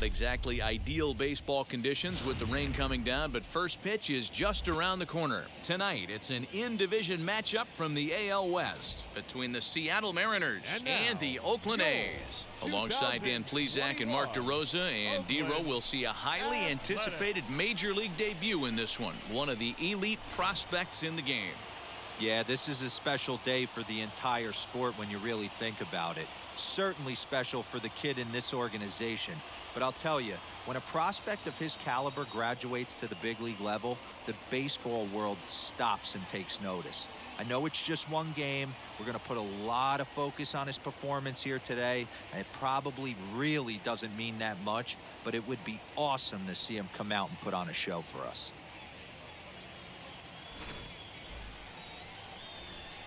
Not exactly ideal baseball conditions with the rain coming down, but first pitch is just around the corner. Tonight, it's an in-division matchup from the AL West between the Seattle Mariners and the Oakland A's. Alongside Dan Plesac and Mark DeRosa, and D-Row will see a highly anticipated Major League debut in this one of the elite prospects in the game. Yeah, this is a special day for the entire sport when you really think about it. Certainly special for the kid in this organization. But I'll tell you, when a prospect of his caliber graduates to the big league level, the baseball world stops and takes notice. I know it's just one game. We're going to put a lot of focus on his performance here today. And it probably really doesn't mean that much, but it would be awesome to see him come out and put on a show for us.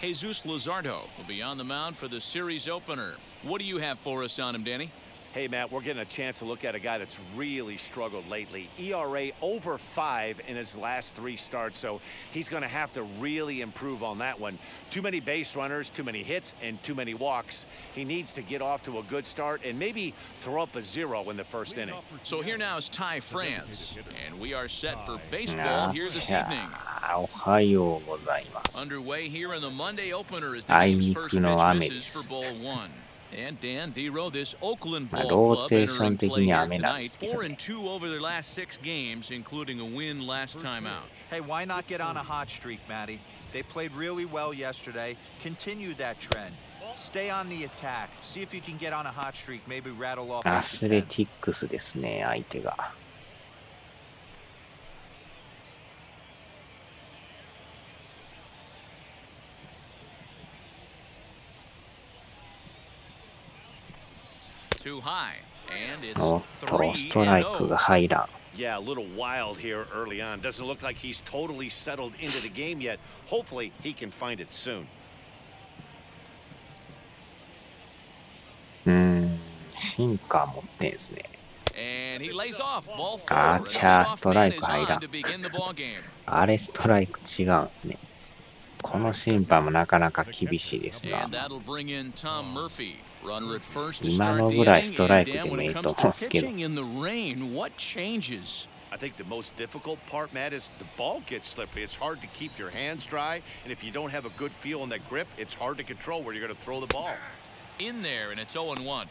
Jesus Luzardo will be on the mound for the series opener. What do you have for us on him, Danny? Hey, Matt, we're getting a chance to look at a guy that's really struggled lately. ERA over 5 in his last 3 starts, so he's going to have to really improve on that one. Too many base runners, too many hits, and too many walks. He needs to get off to a good start and maybe throw up a 0 in the first inning. So here now is Ty France, and we are set for baseball here this evening. おはようございます。 Underway here in the Monday opener as the game's first pitch misses for ball 1. And Dan, D-Row, this Oakland ball club entering play here tonight, 4-2 over their last 6 games, including a win last time out. Hey, why not get on a hot streak, Matty? They played really well yesterday. Continue that trend. Stay on the attack. See if you can get on a hot streak. Maybe rattle off. アスレティックスですね、相手が。Too high, and it's おっと、ストライクが入らん。 Yeah, a little wild here early on. Doesn't look like he's totally settled into the game yet. Hopefully, he can find it soon. シンカー持ってんすね。And he lays off ball あ 4. ちゃー、 Leadoff ストラ man イ is ク入ら on ん。 to begin the ball game. あれ、ストライク違うんですね。この審判もなかなか厳しいですな。 And that'll bring in Tom Murphy. Runner at first to 今 start の the ぐらい inning. ストライ And ク Dan, でも when い it いと comes 思うん to ですけど。 pitching in the rain, what changes? I think the most difficult part, Matt, is the ball gets slippery. It's hard to keep your hands dry, and if you don't have a good feel on that grip, it's hard to control where you're going to throw the ball. In there, and it's 0-1.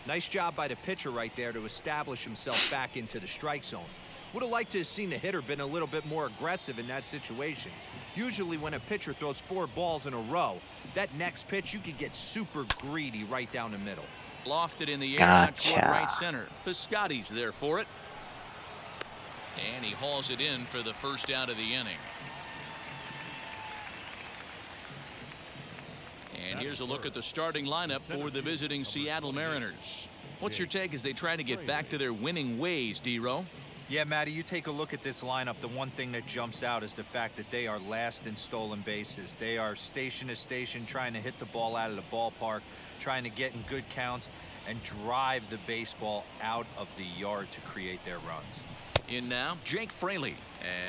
Nice job by the pitcher right there to establish himself back into the strike zone. Would have liked to have seen the hitter been a little bit more aggressive in that situation. Usually when a pitcher throws 4 balls in a row, that next pitch you could get super greedy right down the middle. Lofted in the air out toward Gotcha. right center. Piscotty's there for it. And he hauls it in for the first out of the inning. And here's a look at the starting lineup for the visiting Seattle Mariners. What's your take as they try to get back to their winning ways, D-Row? Yeah, Matty, you take a look at this lineup. The one thing that jumps out is the fact that they are last in stolen bases. They are station to station trying to hit the ball out of the ballpark, trying to get in good counts and drive the baseball out of the yard to create their runs. In now, Jake Fraley,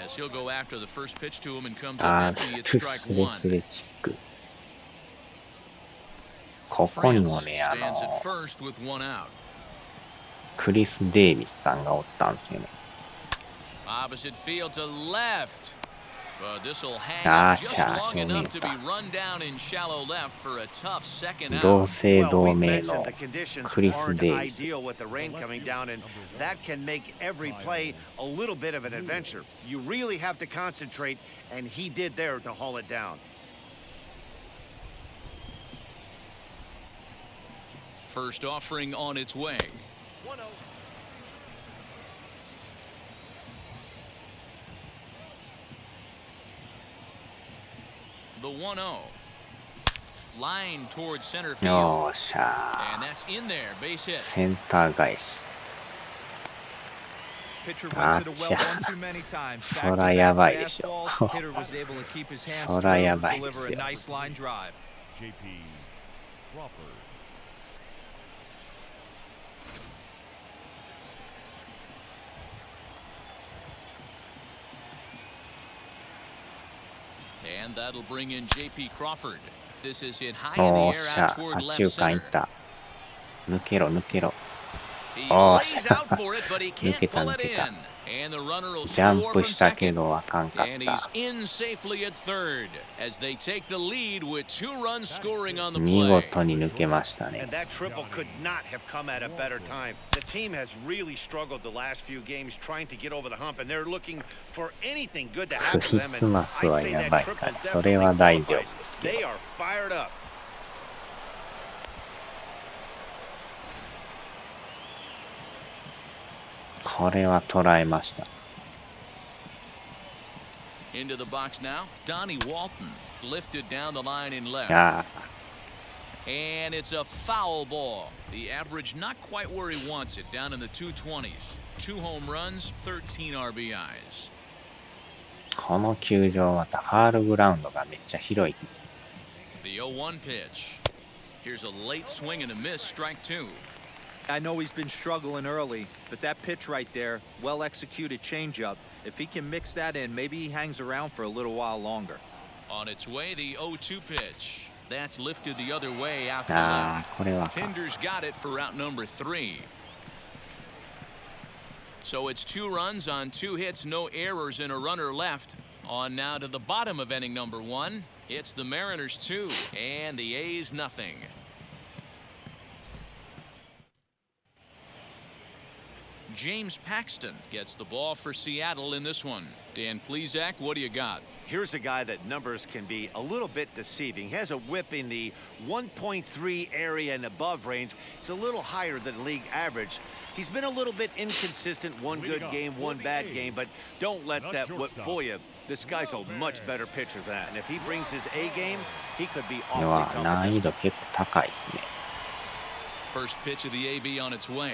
as he'll go after the first pitch to him and comes up あ empty ー、 at トゥ strike スレ one. スレチック。ここに France もね、stands at first with one out. クリス・デイビスさんがおったんですよね。 Opposite field to left. But this will hang up just long enough to be run down in shallow left for a tough second 同 out. 姓 Well, 同 we've 名 mentioned の the conditions クリス・ aren't デイビス。 ideal with the rain coming down, and that can make every play a little bit of an adventure. You really have to concentrate, and he did there to haul it down. First offering on its way. The 1-0. Line towards center よ field. っしゃ And that's in there. Base hit. ー。センター返し。 Pitcher went to the well one too many times. そらやばいでしょ。 Hitter was able to keep his hands そらや through, ばいです deliver a よ。 nice line drive. JP Crawford. And that'll bring in J.P. Crawford. This is hit high in the おっ air しゃ、 out toward 左中 left 間い center. った。抜けろ、抜けろ。He おー lays out for it, but he 抜 can't けた pull 抜 it けた。 in. And the runner will ジャン score プ from したけ second. どあかんかっ And た。 he's in safely at third as they take the lead with 2 runs scoring on the 見 play. 事に抜けましたね。 And that triple could not have come at a better time. The team has really struggled the last few games trying to get over the hump, and they're looking for anything good to ク happen to リ them. ス And マス I'd は say や that ばい triple から、それは definitely 大丈夫 qualifies. ですけど。 They are fired up. これは捉えました。 Into the box now. Donnie Walton lifted down the line in い left. や And it's a foul ball. The average not quite where he wants it, down in the 220s. 2 home runs, 13 RBIs. ー、この球場またファールグラウンドがめっちゃ広いです。 The 0-1 pitch. Here's a late swing and a miss, strike 2. I know he's been struggling early, but that pitch right there, well-executed changeup, if he can mix that in, maybe he hangs around for a little while longer. On its way, the 0-2 pitch. That's lifted the other way out to あ left. あ、これはあかん。 Pinder's got it for out number 3. So it's 2 runs on 2 hits, no errors, and a runner left. On now to the bottom of inning number 1. It's the Mariners 2 and the A's nothing. James Paxton gets the ball for Seattle in this one. Dan Plesac, what do you got? Here's a guy that numbers can be a little bit deceiving. He has a whip in the 1.3 area and above range. It's a little higher than league average. He's been a little bit inconsistent. One good game, one bad game, but don't let that whip fool you. This guy's a much better pitcher than that. And if he brings his A game, he could be で awfully は tough. 難 in 易 this 度結構高いですね。 First pitch of the AB on its way.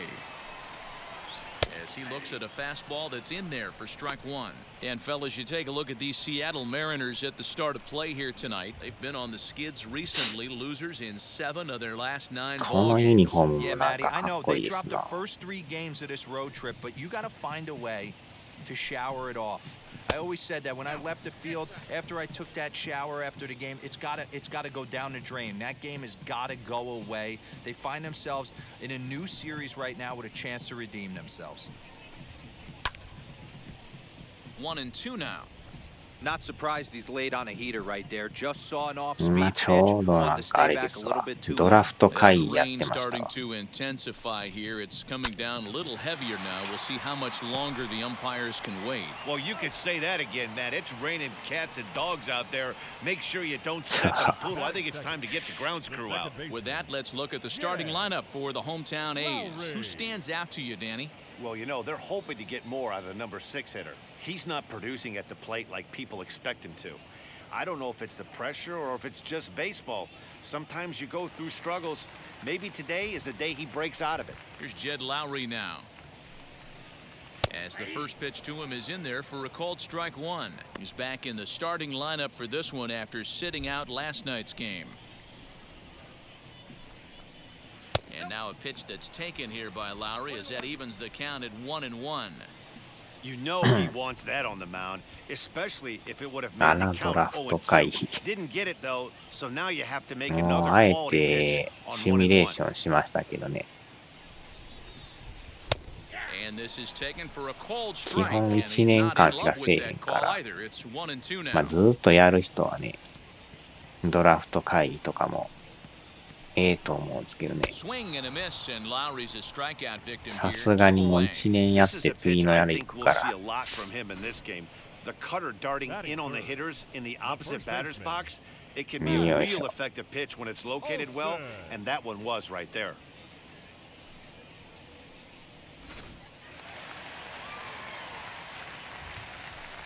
As he looks at a fastball that's in there for strike 1. And fellas, you take a look at these Seattle Mariners at the start of play here tonight. They've been on the skids recently, losers in 7 of their last 9 こ ball のユニ games. フォーム Yeah, もなん Matty, か I か know っこい they いです dropped the な。 first 3 games of this road trip, but you got to find a way to shower it off. I always said that when I left the field after I took that shower after the game, it's got to go down the drain. That game has got to go away. They find themselves in a new series right now with a chance to redeem themselves. 1-2 now. Not surprised he's laid on a heater right there. Just saw an ま off-speed あ pitch. ちょうどな Wanted ん to かあ stay れで back a す little わ。 bit too ドラ long. フト The 会議やって rain ました starting わ。 to intensify here. It's coming down a little heavier now. We'll see how much longer the umpires can wait. Well, you could say that again, Matt. It's raining cats and dogs out there. Make sure you don't step in a poodle. I think it's time to get the grounds crew out. With that, let's look at the starting lineup for the hometown A's. Who stands out to you, Danny? Well, you know, they're hoping to get more out of the number 6 hitter. He's not producing at the plate like people expect him to. I don't know if it's the pressure or if it's just baseball. Sometimes you go through struggles. Maybe today is the day he breaks out of it. Here's Jed Lowry now. As the first pitch to him is in there for a called strike 1. He's back in the starting lineup for this one after sitting out last night's game. And now a pitch that's taken here by Lowry as that evens the count at 1-1. You know he wants that on the mound, especially if it would have made the 7 ドラ count フト会 0-2. 議。 Didn't get it though, so now you have to make もう another あえ quality て pitch シ on ミュレー 1-1. ションしましたけどね。 And this is taken for a called 基 strike. 本 And 1 he's 年 not 間 in しか love せえ with へん that か call ら、 either. It's 1-2まあ now. ずっとやる人はね、ドラフト会議とかもええと思うんですけどね。 Swing and a miss, and Lowry's a strikeout victim さ here. すがにもう 2 away. 1年やっ This is て a 次 pitch のや I る think 行く we'll か see ら a lot from him in this game. The cutter darting in on the hitters in the opposite batter's box. It can be a real effective pitch when it's located well, and that one was right there.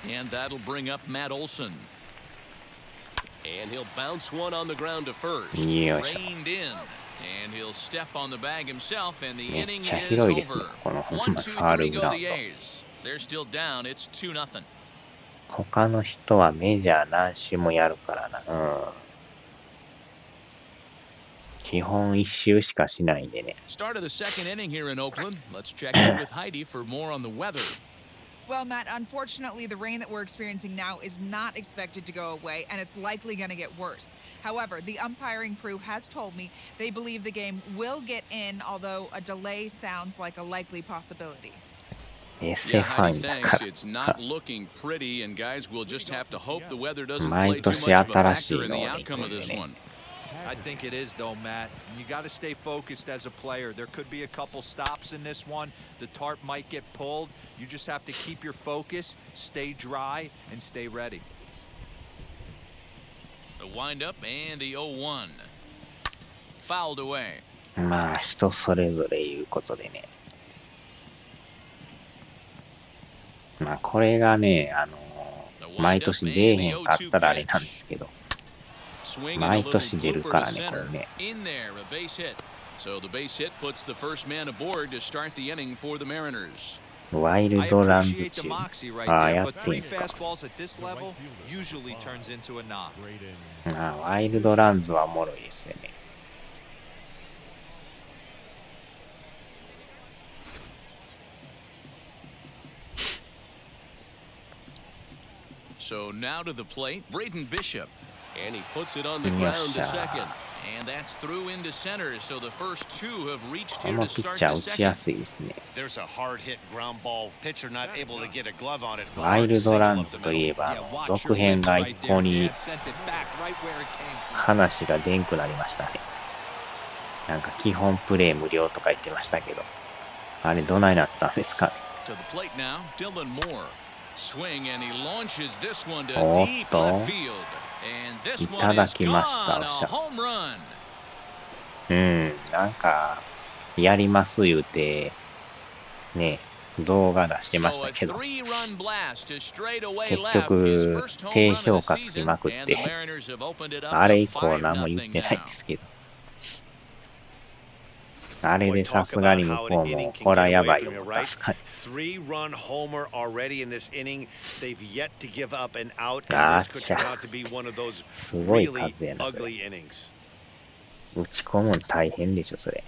And that'll bring up Matt Olson. And he'll bounce one on the ground to first. Yo. Reined in. And he'll step on the bag himself, and the めっ inning ちゃ is 広いですね over. この 1-2-3 ファールグ go ラウン the ド。 A's. They're still down. It's 2-0. 他の人はメジャー何周もやるからな。うん。基本1周しかしないんでね。 Start of the second inning here in Oakland. Let's check in with Heidi for more on the weather. Well, Matt, unfortunately, the rain that we're experiencing now is not expected to go away, and it's likely going to get worse. However, the umpiring crew has told me they believe the game will get in, although a delay sounds like a likely possibility. Yeah, Heidi, thanks. It's not looking pretty, and guys, we'll just have to hope the weather doesn't play too much of a factor in the outcome of this one. I think it is, though, Matt. You got to stay focused as a player. There could be a couple stops in this one. The tarp might get pulled. You just have to keep your focus, stay dry, and stay ready. The windup and the 0-1. Fouled away. まあ、人それぞれいうことでね。まあ、これがね、毎年出えへんかったらあれなんですけど。毎年出るからね、これね。So the base hit puts the first man aboard to start the inning for the Mariners. ワイルドランズ中。ああ、やってんすか。まあ、ワイルドランズはおもろいですよね。So now to the plate, Braden Bishop. And he puts it on the ground to second. And that's through into center. So the first two have reached here to start the second. There's a hard hit ground ball. Pitcher not able to get a glove on it. ワイルドランズといえば、続編が一向に話がでんくなりましたね。なんか基本プレイ無料とか言ってましたけど、あれどないなったんですかね。To the plate now, Dylan Moore. Swing and he launches this one to deep left field. And this one is gone, a home run. なんかやります言うてね、動画出してましたけど、結局低評価つきまくって、あれ以降何も言ってないんですけど。あれでさすがに向こうもこれはやばいよ、確かに。3-run homer already in this inning. They've yet to give up an out, and this could turn out to be one of those really ugly innings. 打ち込むの大変でしょ、それ。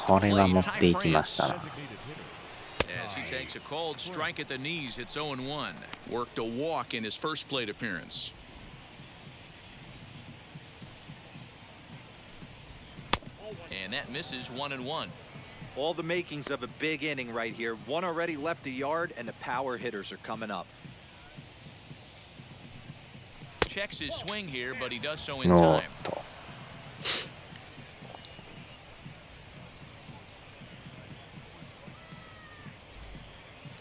これは持っていきましたな。As he takes a called strike at the knees, it's 0-1. Worked a walk in his first plate appearance. And that misses 1-1. All the makings of a big inning right here. One already left a yard, and the power hitters are coming up. Checks his swing here, but he does so in time.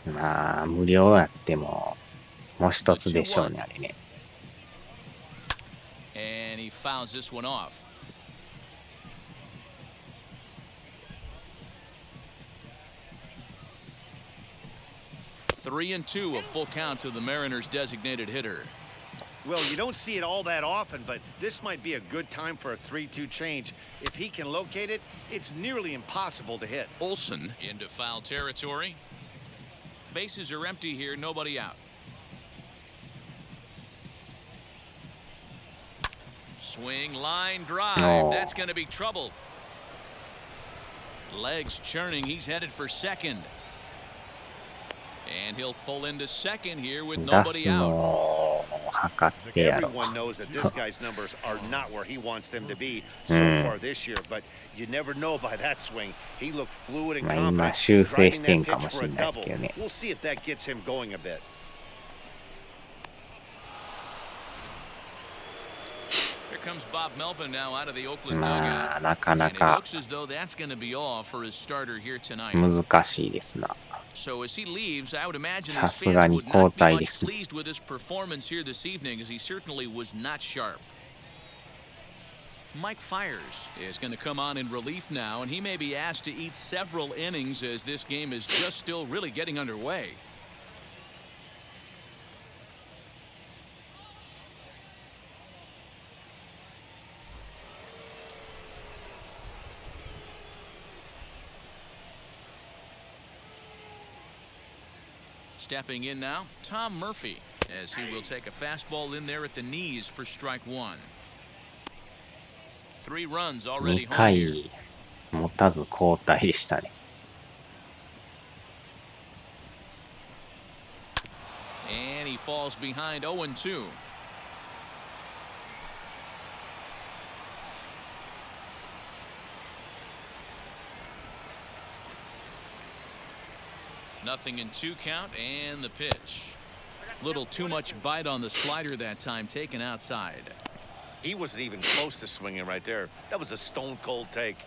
まあ、無料やっても、もう一つでしょうね、あれね。And he fouls this one off. Three and two, a full count to the Mariners' designated hitter. Well, you don't see it all that often, but this might be a good time for a 3-2 change. If he can locate it, it's nearly impossible to hit. Olsen into foul territory. Bases are empty here, nobody out. Swing, line drive. That's going to be trouble. Legs churning. He's headed for second. And he'll pull into second here with nobody out. Everyone knows that this guy's numbers are not where he wants them to be so far this year, but you never know by that swing. He looked fluid and confident, driving that pitch for a double. We'll see if that gets him going a bit. Here comes Bob Melvin now out of the Oakland dugout. And it looks as though that's going to be all for his starter here tonight. 難しいですな。 So as he leaves, I would imagine his fans would not be much pleased with his performance here this evening, as he certainly was not sharp. Mike Fiers is going to come on in relief now, and he may be asked to eat several innings as this game is just still really getting underway. Stepping in now, Tom Murphy, as he will take a fastball in there at the knees for strike one. 3 runs 2 already home here. 回持たず交代でしたね。And he falls behind 0-2. Nothing in 2 count and the pitch. Little too much bite on the slider that time, taken outside. He wasn't even close to swinging right there. That was a stone cold take.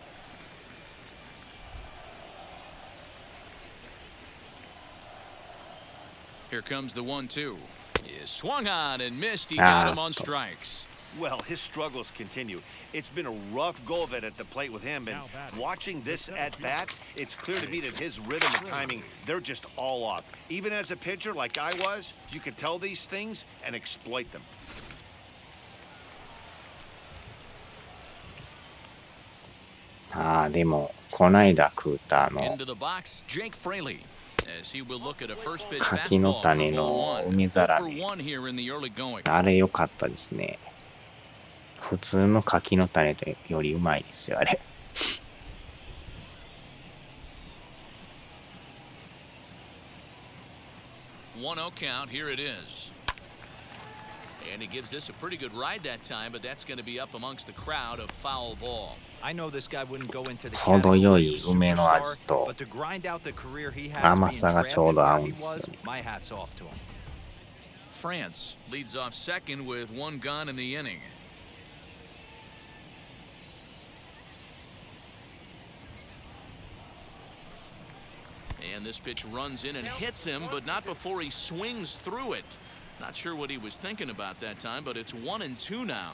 Here comes the 1-2. He is swung on and missed. He got him on strikes. Well, his struggles continue. It's been a rough go of it at the plate with him, and watching this at bat, it's clear to me that his rhythm and timing, they're just all off. Even as a pitcher like I was, you can tell these things and exploit them. でもこないだ食うたInto the box, Jake Fraley. As he will look at a first pitch 柿の fastball 種 for の ball 1. 梅ざら 0 for め、 1 here in the early going. あれ良かったですね。普通の柿の種よりうまいですよあれ。1-0 count. Here it is. And he gives this a pretty good ride that time, but that's going to be up amongst the crowd of foul ball. I know this guy wouldn't go into the 程よ category い of 梅の superstar, 味と but to grind out the career he has 甘 being さが drafted ちょうど合 where うん he ですよ was, ね。 my hat's off to him. France leads off second with 1 gone in the inning. And this pitch runs in and hits him, but not before he swings through it. Not sure what he was thinking about that time, but it's 1-2 now.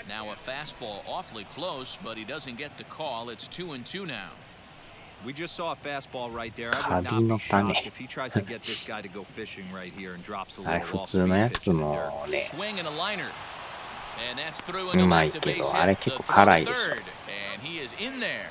Now a fastball awfully close, but he doesn't get the call. It's 2-2 now. We just saw a fastball right there. I would not be shocked if he tries to get this guy to go fishing right here and drops a あれ little 普 off 通の speed や pitch つ in the も dirt. ね Swing and a liner. And that's through う into まい left to け base どあれ hit. 結 The 構 throw 辛 to いでしょ。 third, and he is in there.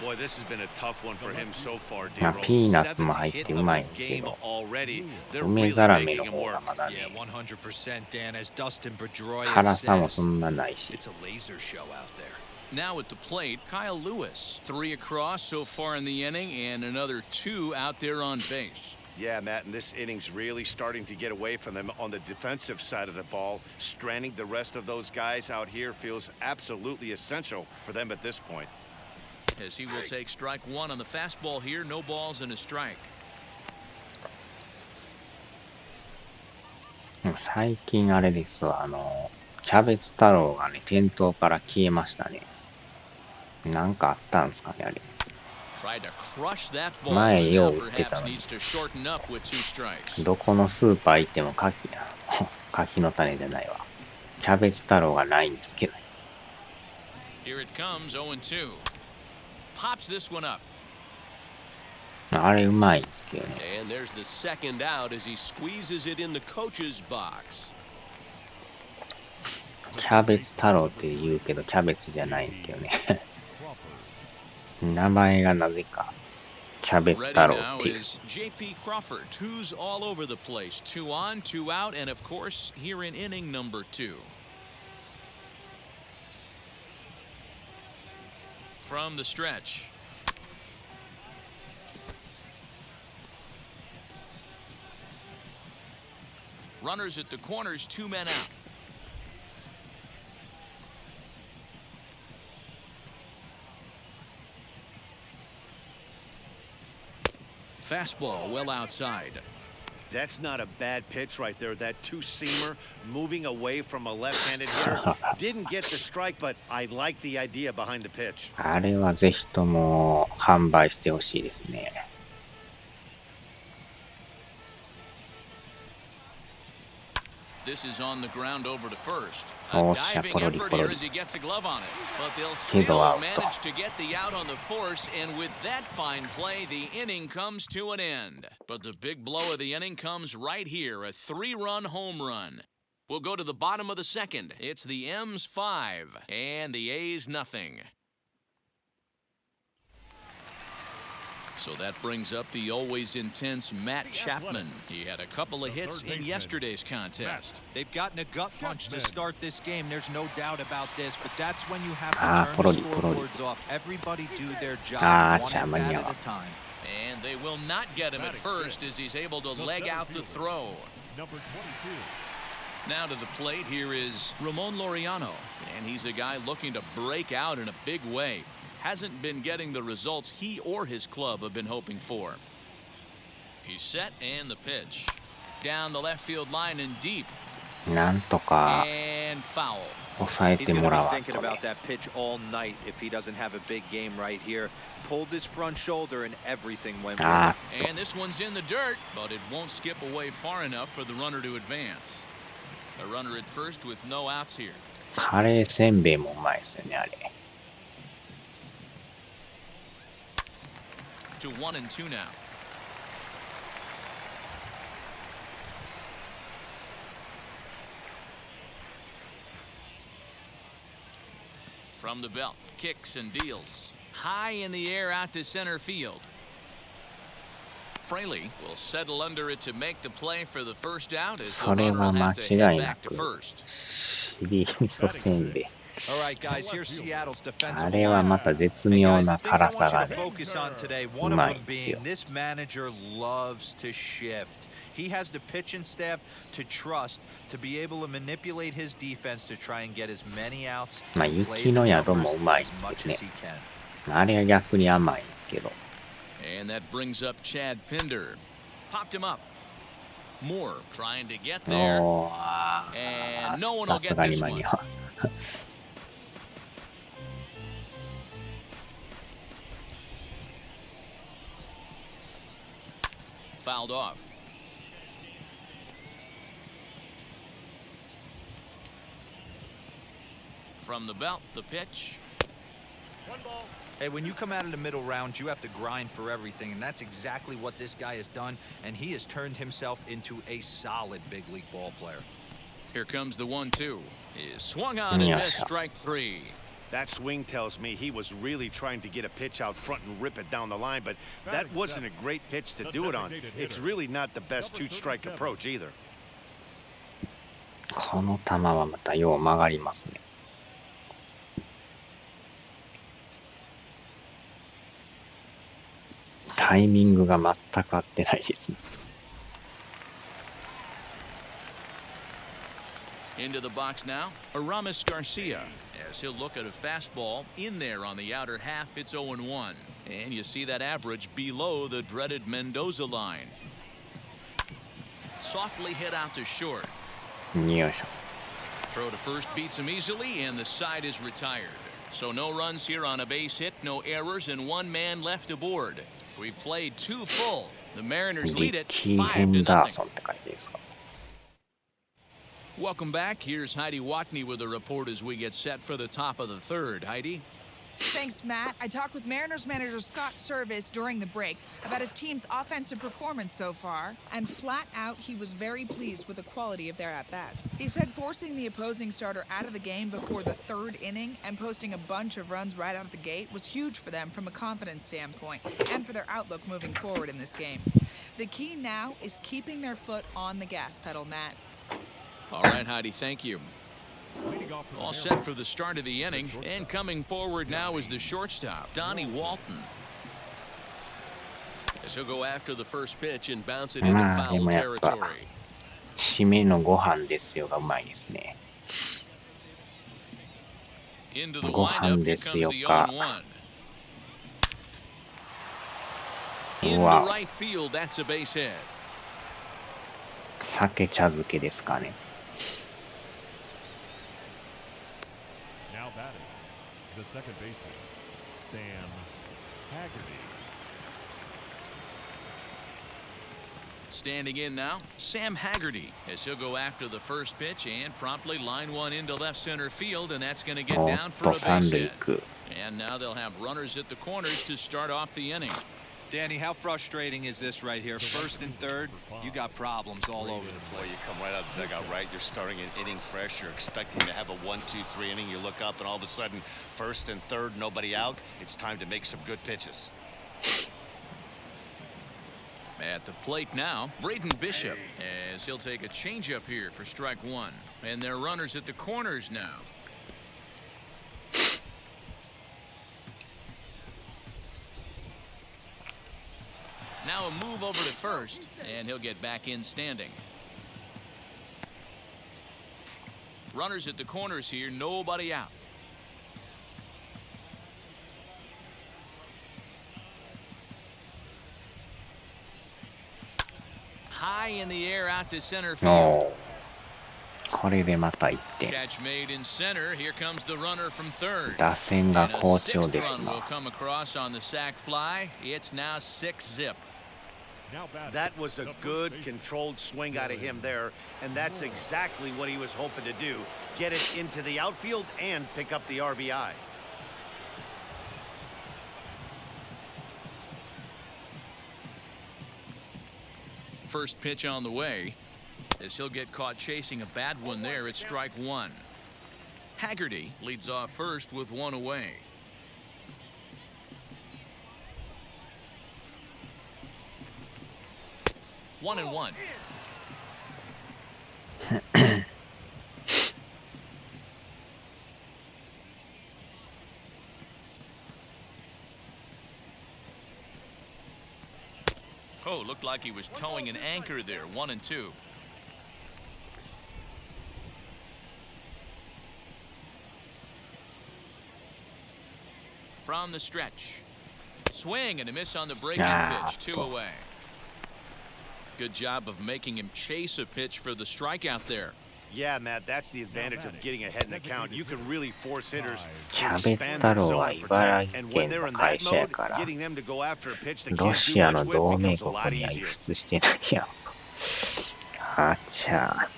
Boy, this has been a tough one for him so far, まあ D-Rose. ピーナッツ Seventh も入って hit う of まいん the ですけ game ど already. They're 梅 really ざらめ making の him 方が work. まだ Yeah, ね 100%, Dan. As Dustin Pedroia 辛さも says, そんなないし。 it's a laser show out there. Now at the plate, Kyle Lewis. 3 across so far in the inning, and another 2 out there on base. Yeah, Matt, and this inning's really starting to get away from them on the defensive side of the ball. Stranding the rest of those guys out here feels absolutely essential for them at this point. As he will take strike 1 on the fastball here, no balls and a strike. 最近あれですわ、キャベツ太郎がね、店頭から消えましたね。なんかあったんですかね、あれ。Tried to crush that ball, 前 but よ now う売ってた perhaps のに。 needs to shorten up with 2 strikes. どこのスーパー行っても柿の種じゃないわ。キャベツ太郎がないんですけど。Here it comes, 0-2. Pops this one up. あれうまいんですけどね。 And there's the second out as he squeezes it in the coach's box. キャベツ太郎って言うけどキャベツじゃないんですけどね。名前がなぜかキャベツ Ready 太郎 now っていう。 is J.P. Crawford, who's all over the place. 2 on, 2 out, and of course, here in inning number 2. From the stretch. Runners at the corners, 2 men out. Fastball well outside. That's not a bad pitch right there. That two-seamer moving away from a left-handed hitter. Didn't get the strike, but I like the idea behind the pitch. あれはぜひとも販売してほしいですね。This is on the ground over to first. Oh, A diving poroli, effort here poroli. as he gets a glove on it. But they'll Single still out. manage to get the out on the force, and with that fine play, the inning comes to an end. But the big blow of the inning comes right here, a 3-run home run. We'll go to the bottom of the second. It's the M's 5 and the A's nothing. So that brings up the always intense Matt Chapman. He had a couple of hits in yesterday's contest. They've gotten a gut punch to start this game. There's no doubt about this, but that's when you have to turn the scoreboards off. Everybody do their job one at a time. And they will not get him at first as he's able to leg out the throw. Number 22. Now to the plate, here is Ramon Laureano, and he's a guy looking to break out in a big way. Hasn't been getting the results he or his club have been hoping for. He's set, and the pitch. Down the left field line and deep. なんとか And foul. 抑え He's て going も to ら be わん thinking とね about that pitch all night if he doesn't have a big game right here. Pulled his front shoulder and everything went wrong. あーっと And this one's in the dirt, but it won't skip away far enough for the runner to advance. A runner at first with no outs here. カレーせんべいもうまいですよねあれ。To 1 and 2 now. From the belt, kicks and deals. High in the air out to center field. Fraley will settle under it to make the play for the first out as the それ runner は will 間 have to head 違いな back to く first. シリ味噌せんべい。 All right, guys, here's Seattle's defensive あれはまた絶妙な things I 辛さ want が you あ to る。 focus on today, one of them being this manager loves to shift. He has the pitching staff to trust to be able to manipulate his defense to try and get as many outs まあ and play 雪 the の宿 numbers もうまい as です much けど as ね he can. あれは逆に甘いんですけど And that brings up Chad Pinder. Popped him up. Moore trying to get there. おー And no one will さす get がに this 間 one. に合わ Fouled off. From the belt, the pitch. Hey, when you come out of the middle round, you have to grind for everything, and that's exactly what this guy has done, and he has turned himself into a solid big league ball player. Here comes the 1-2. Is swung on and missed, strike three. That swing tells me he was really trying to get a pitch out front and rip it down the line, but that wasn't a great pitch to do it on. It's really not the best two-strike approach either. この球はまたよう曲がりますねタイミングが全く合ってないですね Into the box now, Aramis Garcia, as he'll look at a fastball in there on the outer half. It's 0-1, and you see that average below the dreaded Mendoza line. Softly hit out to short. よいしょ Throw to first beats him easily, and the side is retired. So no runs here on a base hit, no errors, and one man left aboard. We've played two full. The Mariners リ lead ッ it キー・ヘンダーソン 5-0. って書いていいですか Welcome back. Here's Heidi Watney with a report as we get set for the top of the third. Heidi? Thanks, Matt. I talked with Mariners manager Scott Service during the break about his team's offensive performance so far, and flat out, he was very pleased with the quality of their at-bats. He said forcing the opposing starter out of the game before the third inning and posting a bunch of runs right out of the gate was huge for them from a confidence standpoint and for their outlook moving forward in this game. The key now is keeping their foot on the gas pedal, Matt. All right, Heidi, thank you. All set for the start of the inning, and coming forward now is the shortstop, Donnie Walton. As he'll go after the first pitch and bounce it into まあで foul もやっぱ territory. 締めのご飯ですよがうまいですね Into the ご windup, 飯 here で comes すよ the か 0-1. Into うわ right field, that's a base hit. 酒茶漬けですかね Now batting, the second baseman, Sam Haggerty. Standing in now, Sam Haggerty, as he'll go after the first pitch and promptly line one into left center field, and that's going to get おっ down for と a 三 base 塁 hit. 行く And now they'll have runners at the corners to start off the inning. Danny, how frustrating is this right here? First and third, you got problems all over the Boy, you place. come right out of the dugout, right? You're starting an inning fresh. You're expecting to have a 1-2-3 inning. You look up, and all of a sudden, first and third, nobody out. It's time to make some good pitches. At the plate now, Braden Bishop, as he'll take a changeup here for strike one. And they're runners at the corners now. Now a move over to first, and he'll get back in standing. Runners at the corners here, nobody out. High in the air out to center field. これでまた1点。 Catch made in center. Here comes the runner from third. 打線が And a 好調 sixth です run な。 will come across on the sac fly. It's now 6-zip. Now batting. That was a good, controlled swing out of him there, and that's exactly what he was hoping to do. Get it into the outfield and pick up the RBI. First pitch on the way, as he'll get caught chasing a bad one there at strike one. Haggerty leads off first with one away. One and one. Oh, looked like he was towing an anchor there. 1 and 2. From the stretch. Swing and a miss on the breaking pitch. 2 away. Good job of making him chase a pitch for the strikeout there. Yeah, Matt, that's the advantage of getting ahead in the count. You can really force hitters キャ to ベツ expand 太 their 郎 zone は and 茨 protect. 城 And when 県 they're の in 会 that 社や mode, から、 getting them to go after a pitch they ロ can't シ do ア much の with 同盟 becomes a 国 lot には easier. 輸出してないやん。あちゃ。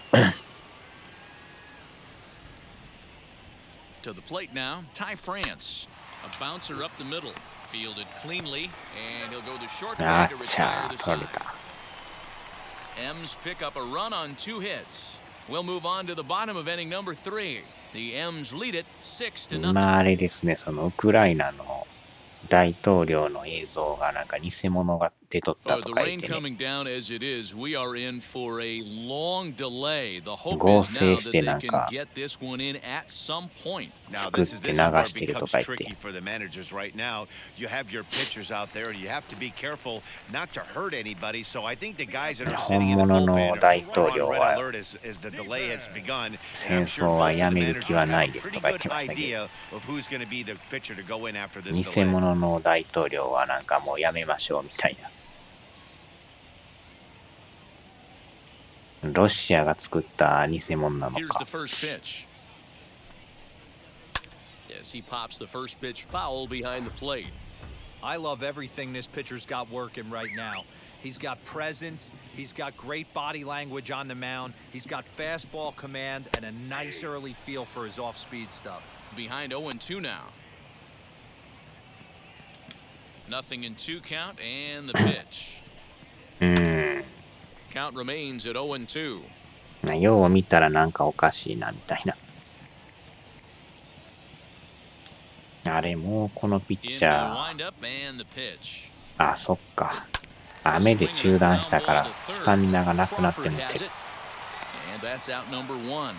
To the plate now, Ty France. A bouncer up the middle. Fielded cleanly, and he'll go the short way あ to ちゃ retire the 取 side. れた。 M's pick up a run on 2 hits. We'll move on to the bottom of inning number 3. The M's lead it 6-0. 今あれですね、そのウクライナの大統領の映像がなんか偽物が出とったと The か言 rain ってね。 coming down as it is, we are in for a long delay. The hope 合 is now 成し that て they なん can か get this one in at some point. Now, 作っ this is て流 where it してると becomes か言って tricky。for the managers right now. You have your pitchers out there, and you have to be careful not to hurt anybody. So I think the guys that are sitting in the 本物の bullpen 大 are 統 on 領 red は alert as the delay has begun. 戦 And I'm 争 sure は both や of the める managers 気は have な a いですと pretty か言っ good てましたけ idea of who's going to be the pitcher to go in after ど、 this 偽 delay. 物の大統領はなんかもうやめましょうみたいな。ロシアが作った偽物なの Here's か the。first pitch. As he pops the first pitch foul behind the plate. I love everything this pitcher's got working right now. He's got presence, he's got great body language on the mound, he's got fastball command, and a nice early feel for his off-speed stuff. Behind 0-2 now. Nothing in 2 count, and the pitch. うーん。 Count remains at 0-2. よう見たらなんかおかしいなみたいな。あれもうこのピッ In チ the ャー、 windup and the pitch. あ、そっか。雨で中断したからスタミナがなくなっても Crawford って has it. And that's out number 1.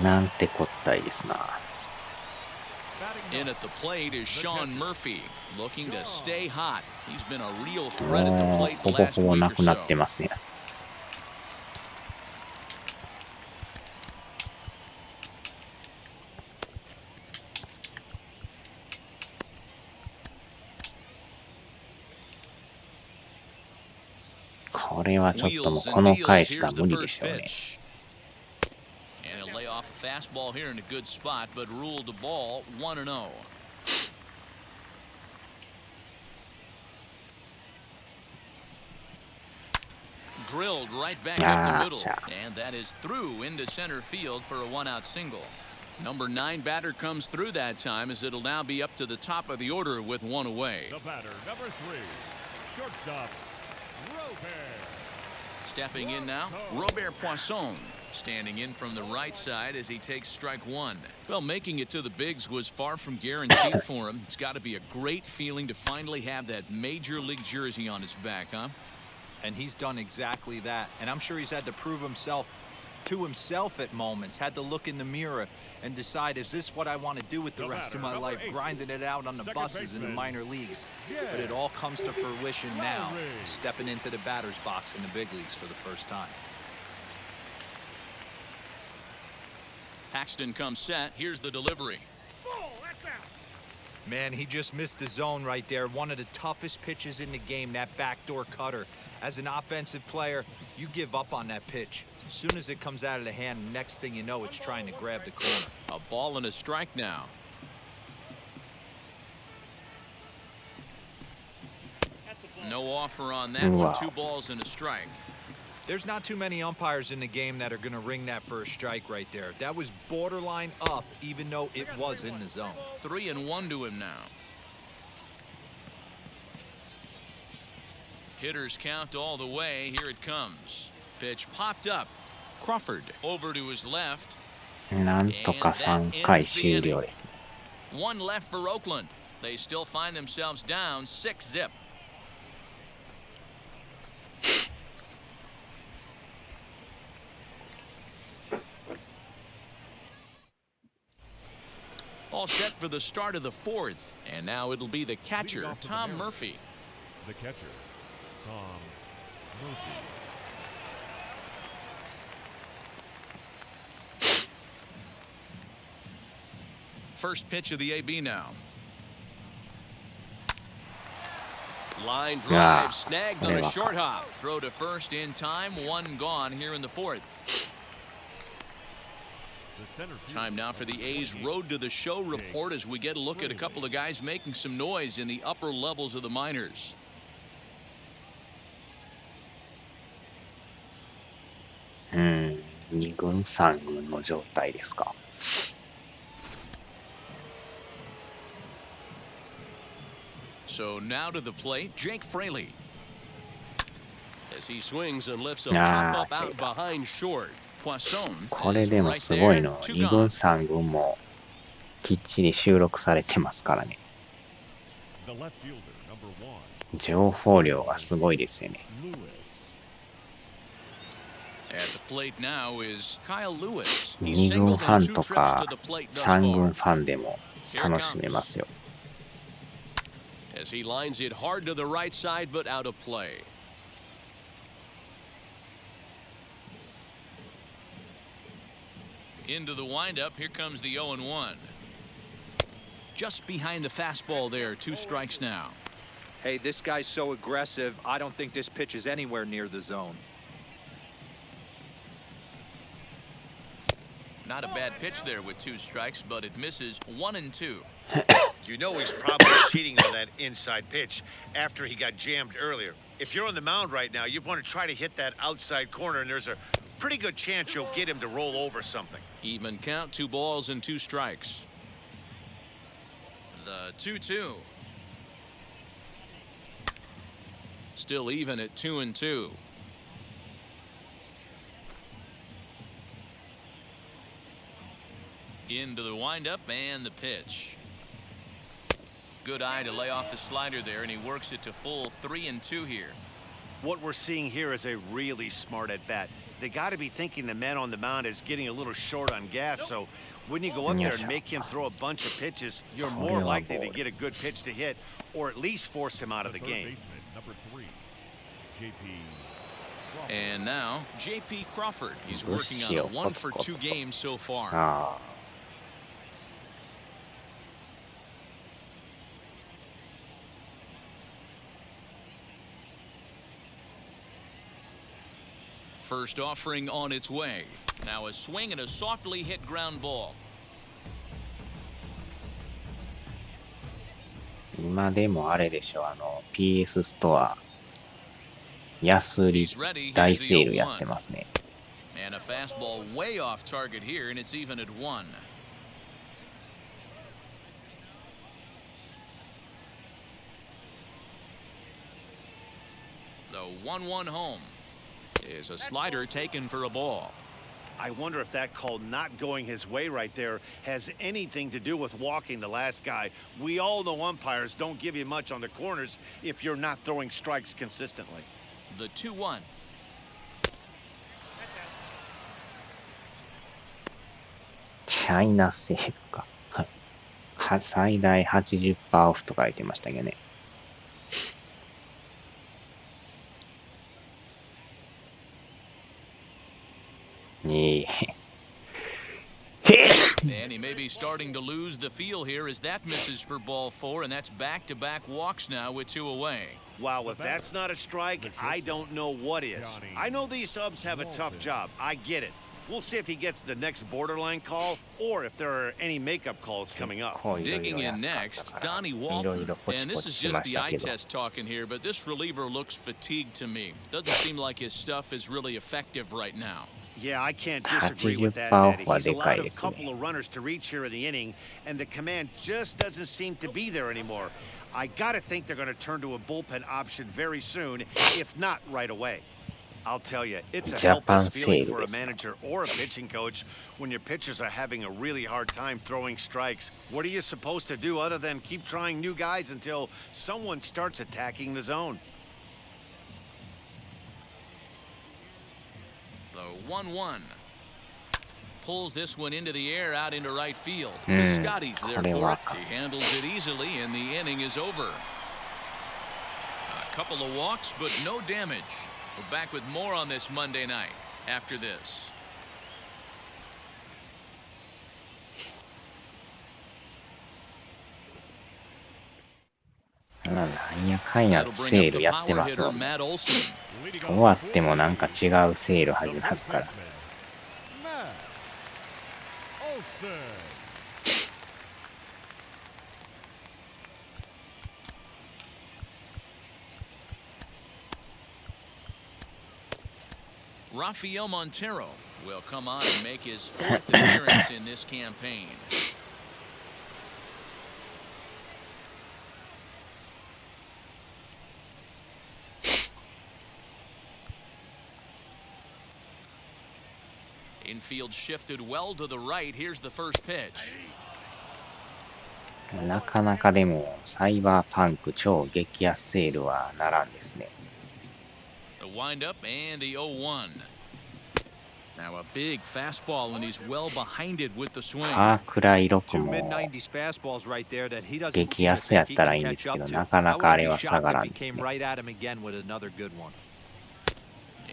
なんてこったいですな。 In at the plate is Sean Murphy, looking to stay hot. He's been a real threat at the もう plate ほ the ぼ last ほぼ week な or くなって so. ますね。これはちょっともう Wheels こ and の deals. 返し Here's が the 無理で first しょうね。 pitch. And he'll lay off a fastball here in a good spot, but ruled the ball 1-0. Drilled right back up the middle, and that is through into center field for a 1-out single. Number 9 batter comes through that time, as it'll now be up to the top of the order with 1 away. The batter, number 3, shortstop, Robert. Stepping in now, Robert Poisson. Standing in from the right side as he takes strike one. Well, making it to the bigs was far from guaranteed for him. It's got to be a great feeling to finally have that major league jersey on his back, huh? And he's done exactly that. And I'm sure he's had to prove himself to himself at moments, had to look in the mirror and decide, is this what I want to do with the rest of my life, grinding it out on the buses in the minor leagues? But it all comes to fruition now, stepping into the batter's box in the big leagues for the first time. Paxton comes set. Here's the delivery. Man, he just missed the zone right there. One of the toughest pitches in the game, that backdoor cutter. As an offensive player, you give up on that pitch. As soon as it comes out of the hand, next thing you know, it's trying to grab the corner. A ball and a strike now. No offer on that one. 2 balls and a strike. There's not too many umpires in the game that are going to ring that first strike right there. That was borderline up, even though it was in the zone. 3-1 to him now. Hitters count all the way. Here it comes. Pitch popped up. Crawford over to his left. なんとか3回終了です。 One left for Oakland. They still find themselves down 6-0. All set for the start of the 4th, and now it'll be the catcher, Tom Murphy. The catcher, Tom Murphy. First pitch of the AB now. Line Yeah, drive snagged on a short hop. Throw to first in time. 1 gone here in the 4th. Time now for the A's Road to the Show report as we get a look at a couple of guys making some noise in the upper levels of the minors. Hmm, 2軍3軍の状態ですか。So now to the plate, Jake Fraley. As he swings and lifts a Ah, pop-up out behind short. Poisson これ is でも right すごい there. の。 2 2軍 gone. 3軍もきっちり収録されてますからね。 The left fielder, number 1, 情報量がすごいですよね。 Lewis. At the plate now is Kyle Lewis. 2 He's 軍 singled ファ in ン 2 と trips か to the plate thus 3軍 far. ファンでも楽しめますよ。 As he lines it hard to the right side, but out of play. Into the windup. Here comes the 0-1. Just behind the fastball there. 2 strikes now. Hey, this guy's so aggressive, I don't think this pitch is anywhere near the zone. Not a bad pitch there with 2 strikes, but it misses 1-2. You know he's probably cheating on that inside pitch after he got jammed earlier. If you're on the mound right now, you want to try to hit that outside corner, and there's a pretty good chance you'll get him to roll over something. Even count, 2 balls and 2 strikes. The 2-2. Still even at 2-2. Into the windup and the pitch. Good eye to lay off the slider there, and he works it to full 3-2 here. What we're seeing here is a really smart at bat. They got to be thinking the man on the mound is getting a little short on gas, so when you go up there and make him throw a bunch of pitches, you're more likely to get a good pitch to hit or at least force him out of the game. Baseman, number 3, J.P. And now J.P. Crawford. He's working on a 1-for-2 game so far. ああ。First offering on its way. Now a swing and a softly hit ground ball. 今でもあれでしょ、PS ストア安売り大セールやってますね。 And a fastball way off target here, and it's even at 1. The 1-1 home is a slider taken for a ball. I wonder if that call not going his way right there has anything to do with walking the last guy. We all know umpires don't give you much on the corners if you're not throwing strikes consistently. The 2-1. チャイナセールか。最大 80% オフと書いてましたけどね。And he may be starting to lose the feel here as that misses for ball 4, and that's back-to-back walks now with 2 away. Wow, if that's not a strike, I don't know what is. I know these subs have a tough job. I get it. We'll see if he gets the next borderline call or if there are any makeup calls coming up. Digging in next, Donnie Walton. And this is just the eye test talking here, but this reliever looks fatigued to me. Doesn't seem like his stuff is really effective right now. Yeah, I can't disagree with that, Eddie. He's allowed a couple of runners to reach here in the inning, and the command just doesn't seem to be there anymore. I gotta think they're gonna turn to a bullpen option very soon, if not right away. I'll tell you, it's a helpless feeling for a manager or a pitching coach when your pitchers are having a really hard time throwing strikes. What are you supposed to do other than keep trying new guys until someone starts attacking the zone? The 1-1. Pulls this one into the air out into right field. Scotty's there for it. He handles it easily, and the inning is over. A couple of walks, but no damage. We're back with more on this Monday night after this.なんやかんやセールやってますもん。終わってもなんか違うセール始まるから。Rafael Montero will come on and make his 4th appearance in this campaign. Infield shifted well to the right. Here's the first pitch. なかなかでもサイバーパンク超激安セールはならんですね。The windup and the 0-1. Now a big fastball and he's well behind it with the swing. 暗い6も激安やったらいいんですけど、なかなかあれは下がらんですね。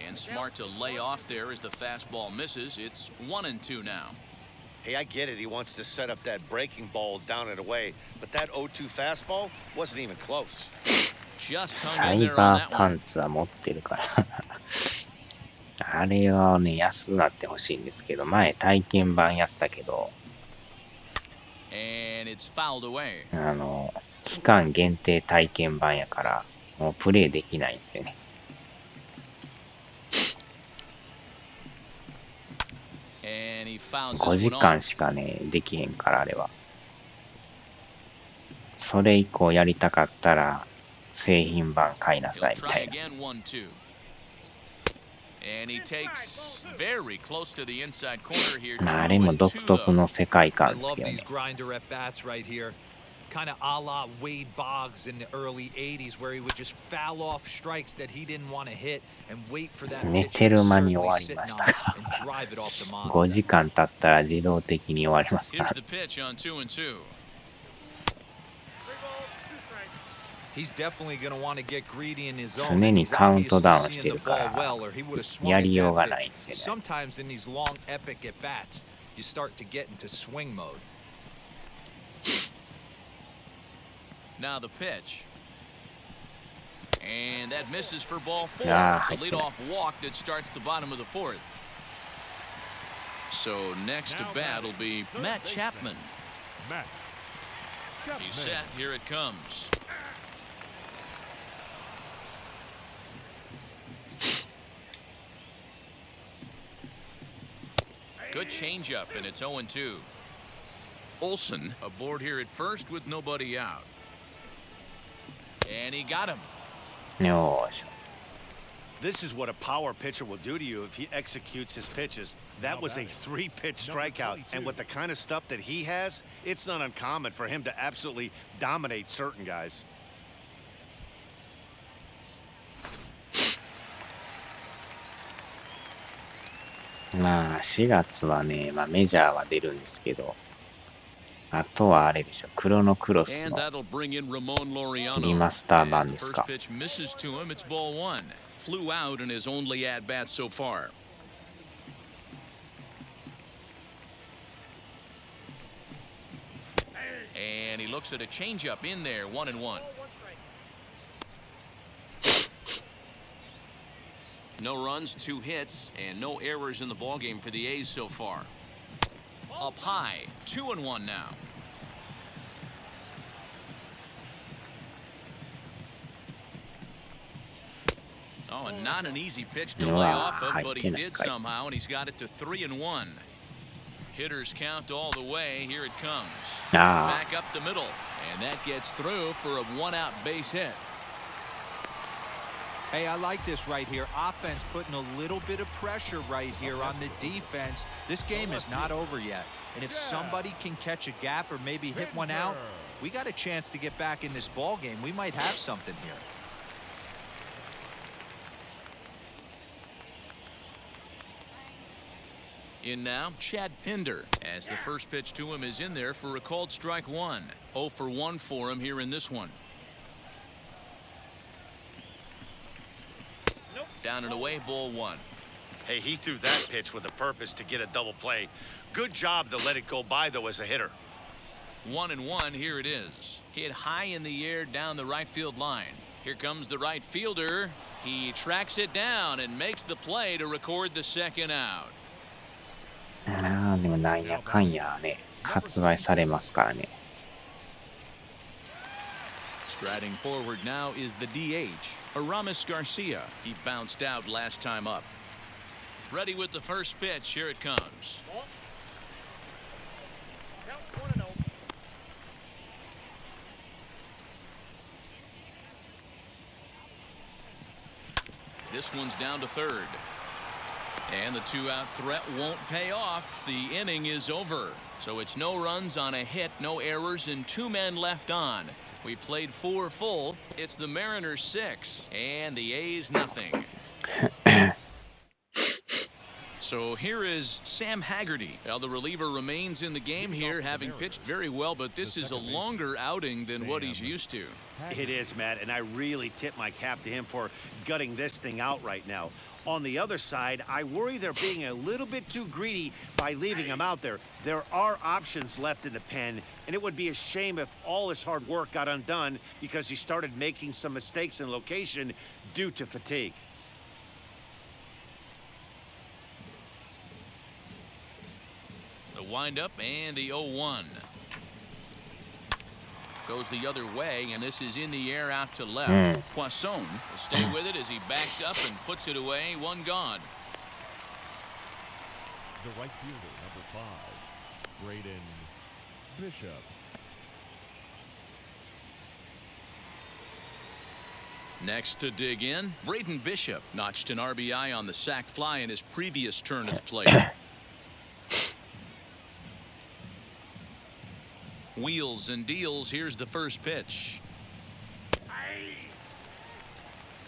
And smart to lay off there as the fastball misses. It's 1-2 now. Hey, I get it. He wants to set up that breaking ball down and away, but that 0-2 fastball wasn't even close. Just サ hung in イ there on バー that パ one. ンツは持ってるからあれはね安くなってほしいんですけど、前体験版やったけど、 And it's fouled away. 期間限定体験版やからもうプレイできないんですよね。And he fouls 5 this 時 one 間 off. しかねできへんから、あれは。それ以降やりたかったら製品版買いなさ He'll いみ try たいな。 again, 1-2. And he takes very close to the inside corner here. まああれも独 2-2 特 though. の世界 I 観です love けど these ね。 grinder at bats right here. Kind of a la Wade Boggs in the early 80s, where he would just foul off strikes that he didn't want to hit and wait for that 寝 pitch て to る間に certainly 終わり sit ま on した and drive it off the 5 時 monster. 間経ったら自動的に終わりますか Here's ら。 the pitch on 2-2. He's definitely going to want to get greedy in his zone. 常に He's カウント obviously ダウンし seeing て the るか ball ら well, or he would have swung や at りよう that がないん pitch. ですよね。 Sometimes in these long epic at bats, you start to get into swing mode. Now the pitch. And that misses for ball 4. Ah, It's a leadoff walk that starts the bottom of the 4th. So next to bat will be Matt Chapman. Matt He's set. Here it comes. Good changeup, and it's 0-2. Olsen aboard here at first with nobody out. And he got him. よーし。This is what a power pitcher will do to you if he executes his pitches. That was a 3-pitch strikeout, and with the kind of stuff that he has, it's not uncommon for him to absolutely dominate certain guys. まあ4月はね、まあ、メジャーは出るんですけど、あとはあれでしょ、クロノクロスのリマスター版ですか。Flew out in his only at bat so far. And he looks at a changeup in there, 1-1. No runs, 2 hits, and no errors in the ballgame for the A's so far. Up high, 2-1 now. Oh, and not an easy pitch to lay off of, but he did somehow, and he's got it to 3-1. Hitters count all the way. Here it comes. Back up the middle, and that gets through for a 1-out base hit. Hey, I like this right here. Offense putting a little bit of pressure right here on the defense. This game is not over yet. And if somebody can catch a gap or maybe hit one out, we got a chance to get back in this ball game. We might have something here. In now, Chad Pinder, as the first pitch to him is in there for a called strike 1. 0 for 1 for him here in this one. Down and away, ball 1. Hey, he threw that pitch with a purpose to get a double play. Good job to let it go by, though, as a hitter. 1-1, here it is. Hit high in the air down the right field line. Here comes the right fielder. He tracks it down and makes the play to record the second out. でもなんやかんやね、発売されますからね。Striding forward now is the DH, Aramis Garcia. He bounced out last time up. Ready with the first pitch. Here it comes. This one's down to third. And the 2-out threat won't pay off. The inning is over. So it's no runs on a hit, no errors, and 2 men left on. We played 4 full. It's the Mariners 6 and the A's nothing. So here is Sam Haggerty. Well, the reliever remains in the game here, having pitched very well, but this is a longer outing than what he's used to. It is, Matt, and I really tip my cap to him for gutting this thing out right now. On the other side, I worry they're being a little bit too greedy by leaving him out there. There are options left in the pen, and it would be a shame if all his hard work got undone because he started making some mistakes in location due to fatigue. The windup and the 0-1. Goes the other way, and this is in the air out to left. Poisson will stay with it as he backs up and puts it away. 1 gone. The right fielder, number 5, Braden Bishop. Next to dig in, Braden Bishop notched an RBI on the sac fly in his previous turn at the plate. Wheels and deals. Here's the first pitch.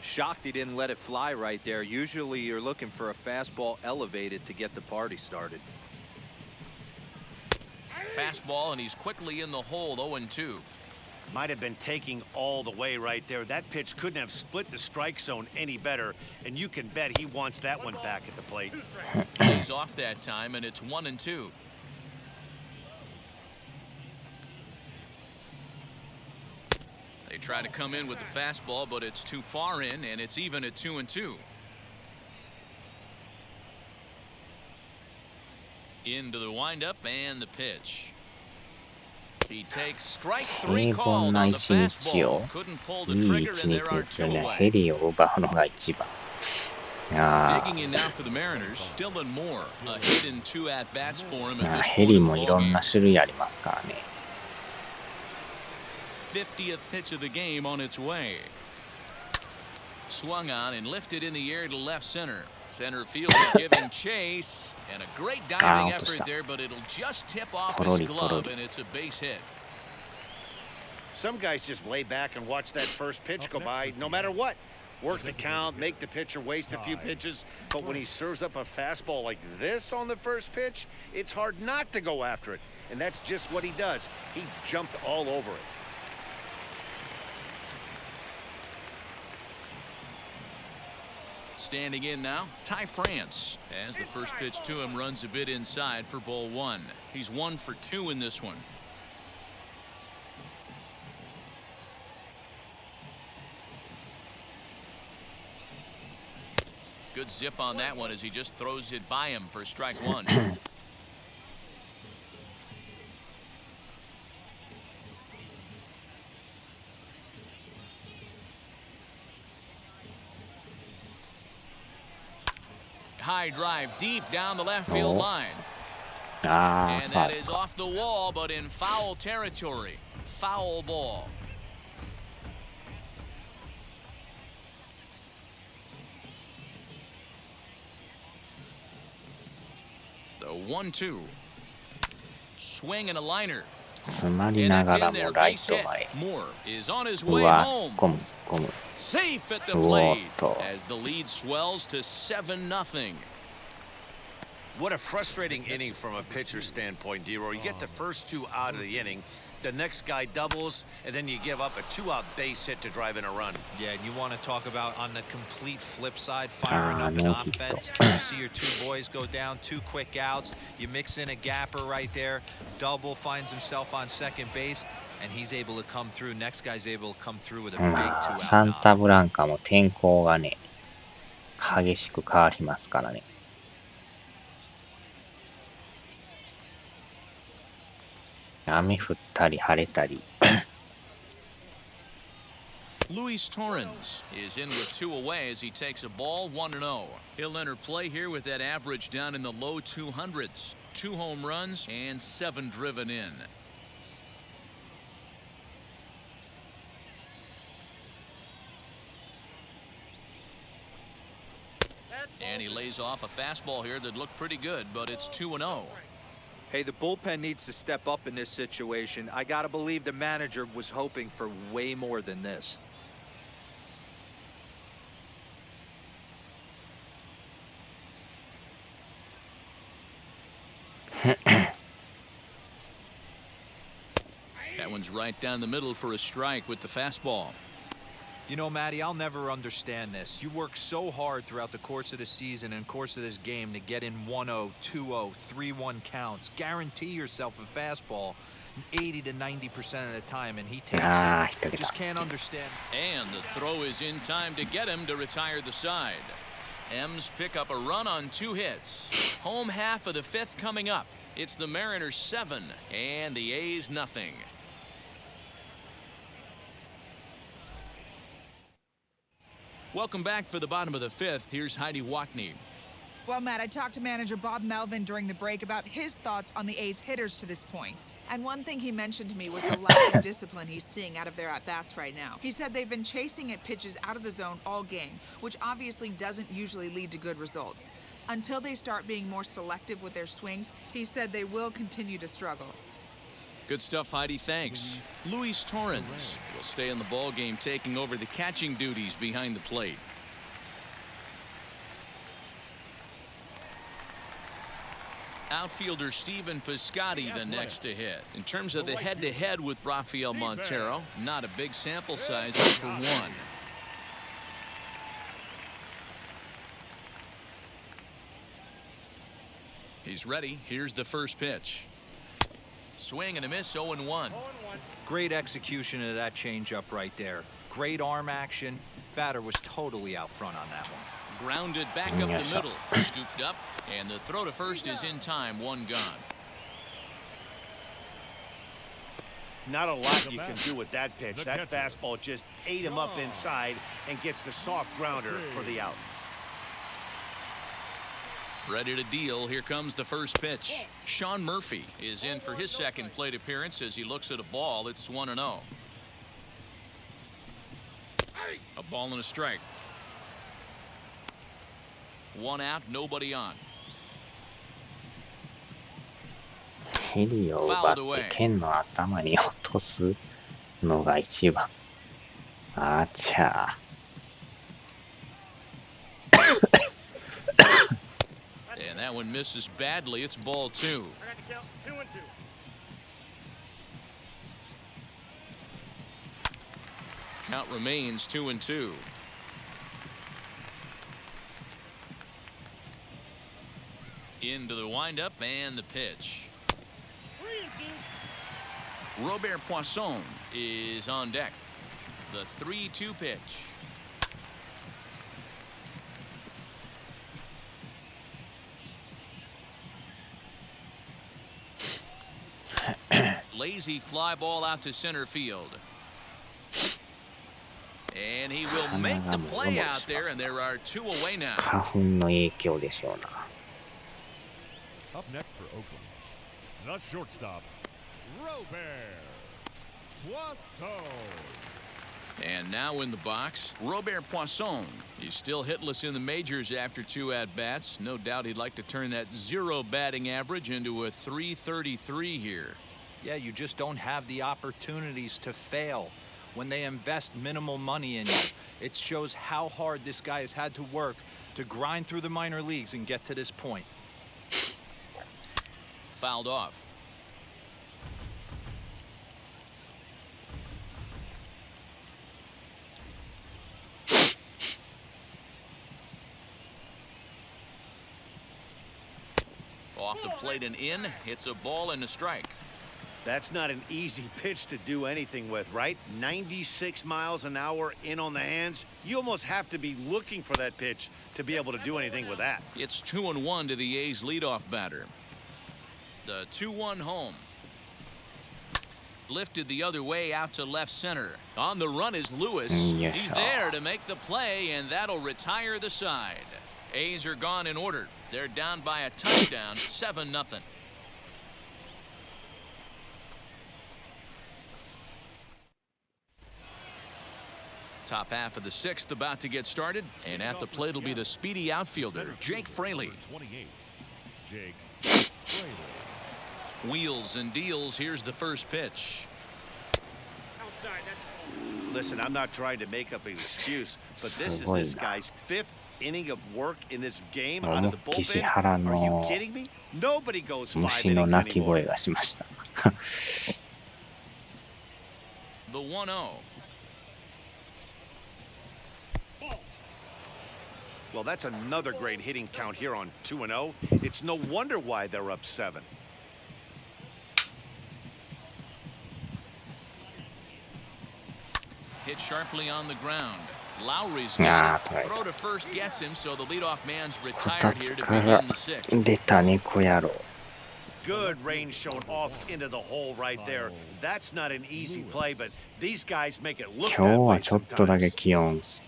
Shocked he didn't let it fly right there. Usually you're looking for a fastball elevated to get the party started. Fastball, and he's quickly in the hole. 0-2. Might have been taking all the way right there. That pitch couldn't have split the strike zone any better, and you can bet he wants that one back at the plate. He's off that time, and it's 1-2. They try to come in with the fastball, but it's too far in, and it's even at 2-2. Into the windup and the pitch. He takes strike 3 called on the fastball. Couldn't pull the trigger, and there are 2 away. Digging in now for the Mariners, Dylan Moore. A hit in 2 at-bats for him at this point in the ballgame. 50th pitch of the game on its way. Swung on and lifted in the air to left center. Center fielder giving chase. And a great diving effort there, but it'll just tip off his glove, and it's a base hit. Some guys just lay back and watch that first pitch go by no matter what. Work the count, make the pitcher waste a few pitches, but when he serves up a fastball like this on the first pitch, it's hard not to go after it. And that's just what he does. He jumped all over it. Standing in now, Ty France, as the first pitch to him runs a bit inside for ball one. He's 1 for 2 in this one. Good zip on that one as he just throws it by him for strike one. High drive deep down the left field line. And that is off the wall, but in foul territory. Foul ball. The 1-2. Swing and a liner. 詰まりながらもライト前。 Moore is on his う way わ、突っ home. 込む、突っ込む。 Safe at the うおっ plate と。 as the lead swells to 7-0. What a frustrating inning from a pitcher's standpoint, D-Roy. You get the first 2 out of the inning, the next guy doubles, and then you give up a 2-out base hit to drive in a run. Yeah, and you want to talk about on the complete flip side, firing up an offense. You see your 2 boys go down, 2 quick outs. You mix in a gapper right there. Double finds himself on second base, and he's able to come through. Next guy's able to come through with a big 2-out. サンタブランカも天候がね、激しく変わりますからね。雨降ったり晴れたり。Luis Torrens is in with 2 away as he takes a ball 1-0. He'll enter play here with that average down in the low 200s. 2 home runs and 7 driven in. And he lays off a fastball here that looked pretty good, but it's 2-0. Hey, the bullpen needs to step up in this situation. I got to believe the manager was hoping for way more than this. That one's right down the middle for a strike with the fastball. You know, Matty, I'll never understand this. You work so hard throughout the course of the season and course of this game to get in 1-0, 2-0, 3-1 counts. Guarantee yourself a fastball 80 to 90% of the time, and he takes it. Just can't understand. And the throw is in time to get him to retire the side. M's pick up a run on 2 hits. Home half of the 5th coming up. It's the Mariners 7 and the A's nothing. Welcome back for the bottom of the 5th. Here's Heidi Watney. Well, Matt, I talked to manager Bob Melvin during the break about his thoughts on the A's hitters to this point. And one thing he mentioned to me was the lack of discipline he's seeing out of their at-bats right now. He said they've been chasing at pitches out of the zone all game, which obviously doesn't usually lead to good results. Until they start being more selective with their swings, he said they will continue to struggle. Good stuff, Heidi. Thanks. Luis Torrens will stay in the ball game, taking over the catching duties behind the plate. Outfielder Steven Piscotty the next to hit. In terms of the head-to-head with Rafael Montero, not a big sample size for 1. He's ready. Here's the first pitch. Swing and a miss, 0-1. Great execution of that changeup right there. Great arm action. Batter was totally out front on that one. Grounded back up the middle. Scooped up, and the throw to first is in time. 1 gone. Not a lot you can do with that pitch. That fastball just ate him up inside and gets the soft grounder for the out. Ready to deal. Here comes the first pitch. Sean Murphy is in for his second plate appearance as he looks at a ball. It's 1-0. A ball and a strike. One out, nobody on. ヘリを奪って剣の頭に落とすのが一番。あちゃー。And that one misses badly. It's ball 2. Count remains 2-2. Into the windup and the pitch. Robert Poisson is on deck. The 3-2 pitch. Lazy fly ball out to center field. And he will make the play out there, and there are 2 away now. 花粉の影響でしょうな。Up next for Oakland, the shortstop, Robert Poisson. And now in the box, Robert Poisson. He's still hitless in the majors after 2 at-bats. No doubt he'd like to turn that 0 batting average into a .333 here. Yeah, you just don't have the opportunities to fail when they invest minimal money in you. It shows how hard this guy has had to work to grind through the minor leagues and get to this point. Fouled off. Off the plate and in. Hits a ball and a strike. That's not an easy pitch to do anything with, right? 96 miles an hour in on the hands. You almost have to be looking for that pitch to be able to do anything with that. It's 2-1 to the A's leadoff batter. The 2-1 home. Lifted the other way out to left center. On the run is Lewis. He's there to make the play, and that'll retire the side. A's are gone in order. They're down by a touchdown, 7-0. Top half of the 6th about to get started, and at the plate will be the speedy outfielder, Jake Fraley. 28, Jake Fraley. Wheels and deals. Here's the first pitch. Listen, I'm not trying to make up an excuse, but this is this guy's 5th inning of work in this game out of the bullpen. Are you kidding me? Nobody goes 5 innings anymore. The 1-0. Well, that's another great hitting count here on 2-0. It's no wonder why they're up 7. Hit sharply on the ground. Lowry's got it. Throw to first gets him, so the leadoff man's retired here to begin the 6th. Good range shown off into the hole right there. That's not an easy play, but these guys make it look that way sometimes.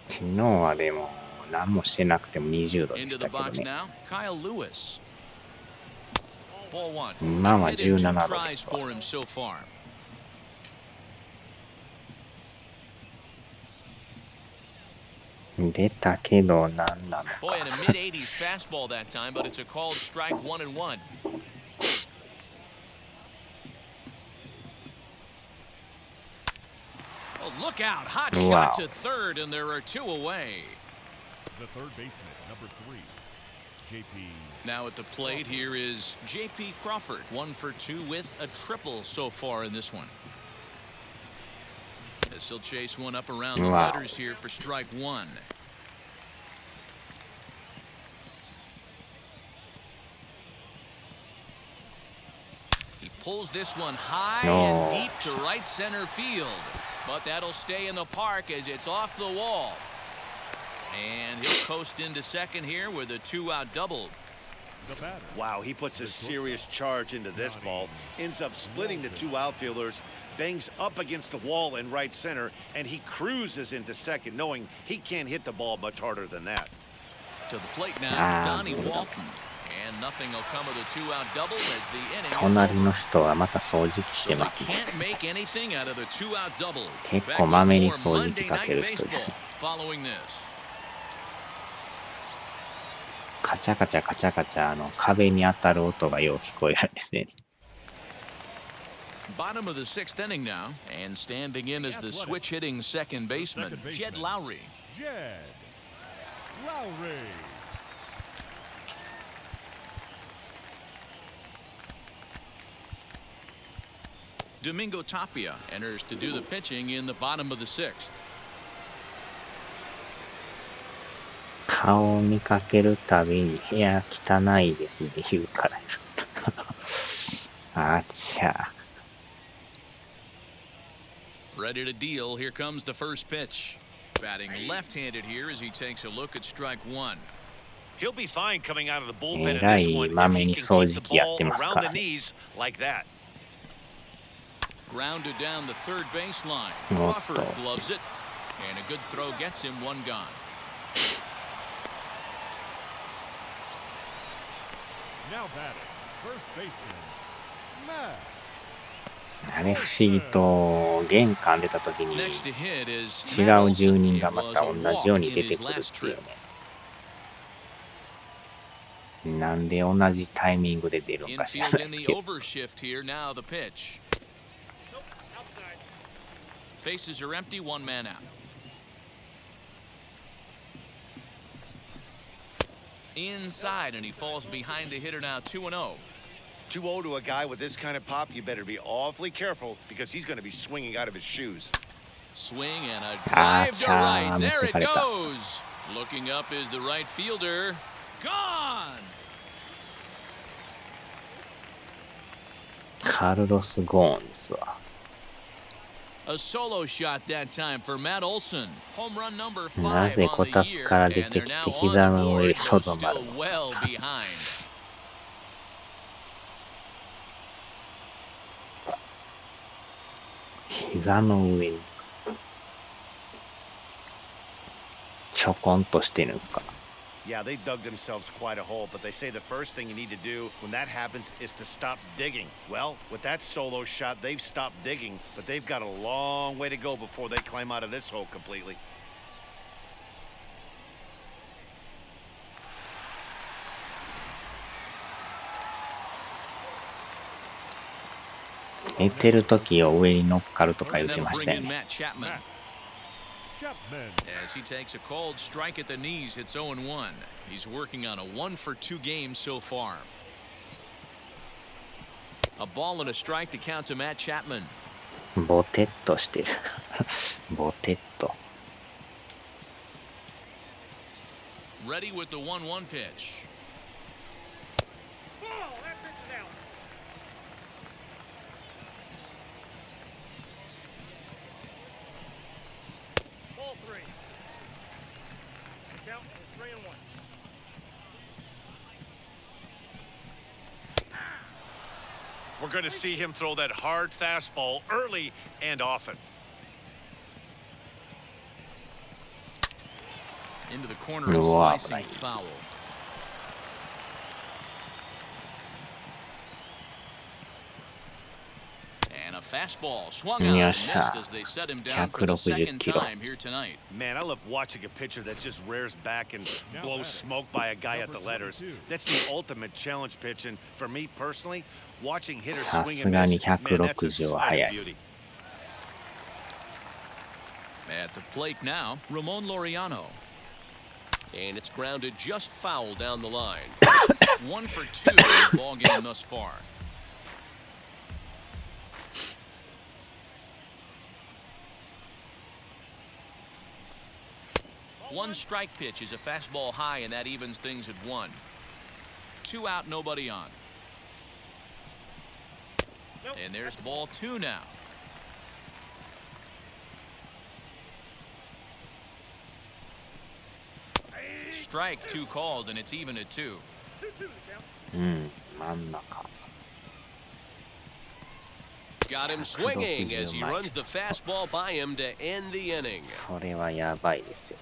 昨日はでも何もしてなくても20度でしたけどね。今は17度ですわ。出たけど何なのか。Boy, in a mid-80s fastball that time, but it's a called strike 1-1. Oh, look out. Hot shot to third, and there are 2 away. The third baseman, number 3, JP. Now at the plate here is JP Crawford. 1 for 2 with a triple so far in this one. As he'll chase one up around the letters here for strike 1. He pulls this one high and deep to right center field. But that'll stay in the park as it's off the wall. And he'll coast into second here with a 2-out double. Wow, he puts a serious charge into this ball. Ends up splitting the 2 outfielders. Bangs up against the wall in right center. And he cruises into second, knowing he can't hit the ball much harder than that. To the plate now, Donnie Walton. And nothing will come of the two-out double as the inning is 隣の over. 人はまた掃除機し So て they ますね。 can't make anything out of the two-out double. 結 Back 構 with まめに more 掃除機 Monday か Night ける人です Baseball ね。 following this. カチャカチャカチャカチャ壁に当たる音がよう聞こえるんですね。Bottom of the sixth inning now, and standing in as the switch-hitting second baseman, Jed Lowry. Jed Lowry. Domingo Tapia enters to do the pitching in the bottom of the sixth. 顔を見かけるたびに部屋汚いですって言うから。あちゃ。Ready to deal. Here comes the first pitch. Batting left-handed here as he takes a look at strike one. He'll be fine coming out of the bullpen in えら this い one ま if め he に can 掃 keep 除 the 機やっ ball てますか around ら the ね。 knees like that. Grounded down the third baseline. おっと。 Crawford gloves it, and a good throw gets him one gone. Now batting, first baseman, Matt. あれ不思議と玄関出た時に Next to hit is 違 Matt う住 Olson. 人 It がま was た a 同じ walk ように in 出て his くるっ last ていう trip. ね。なんで同じタイミングで出るんか知らな Infield い in です the けど。 overshift here. Now the pitch. Bases are empty. One man out. Inside, and he falls behind the hitter now 2-0. 2-0 to a guy with this kind of pop, you better be awfully careful because he's going to be swinging out of his shoes. Swing and a drive to right. Cha, There it mutekaleta. goes. Looking up is the right fielder. Gone. カルロス・ゴーンですわ。 A solo shot that time for Matt Olson. Home run number な 5 ぜ on こ the たつ year, から and 出て they're き now て on 膝 the の上 board, にと though どまる still well behind. 膝の上にちょこんとしてるんですか。 Yeah, they dug themselves quite a hole, but they say the first thing you need to do when that happens is to stop digging. Well, with that solo shot, they've stopped digging, but they've got a long way to go before they climb out of this hole completely. 寝てる時を上に乗っかるとか言 And って that'll まし bring たよ in ね。 Matt Chapman. Chapman. As he takes a called strike at the knees, it's 0-1. He's working on a 1-for-2 game so far. A ball and a strike to count to Matt Chapman. ボテッとしてる。ボテッと。 Ready with the 1-1 pitch. Ball three. Count is 3-1. We're going to see him throw that hard fastball early and often. Into the corner and Wow. slicing foul. And a fastball swung out and Yes, missed as they set him down for the 160 second kilo. time here tonight. Man, I love watching a pitcher that just rears back and blows smoke by a guy at the letters. That's the ultimate challenge pitch, and for me personally, watching hitters swing and さすがに miss, man, that's a 160 は sight 速 of い。 beauty. At the plate now, Ramon Laureano. And it's grounded just foul down the line. 1-for-2 in the ball game thus far. One strike pitch is a fastball high, and that evens things at 1. 2 out, nobody on. And there's ball 2 now. Strike 2 called, and it's even at 2. うん、真ん中。 Got him swinging as he runs the fastball by him to end the inning. それはやばいですよ。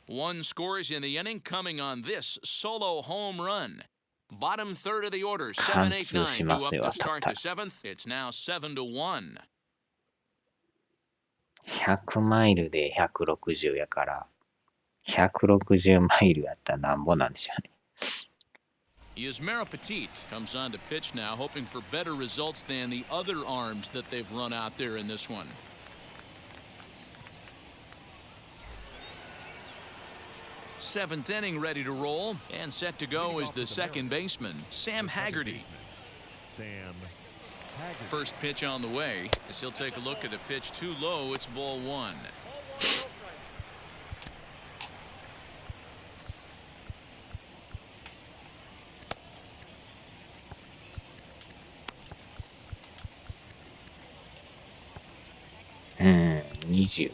One scores in the inning coming on this solo home run. Bottom third of the order, 7-8-9 due up to start the 7th. It's now 7-1. 100マイルで160やから、160マイルやったらなんぼなんでしょうね。Yusmeiro Petit comes on to pitch now, hoping for better results than the other arms that they've run out there in this one. Seventh inning ready to roll, and set to go is the second baseman, Sam Haggerty. First pitch on the way, as he'll take a look at a pitch too low. It's ball one. Hmm, 22.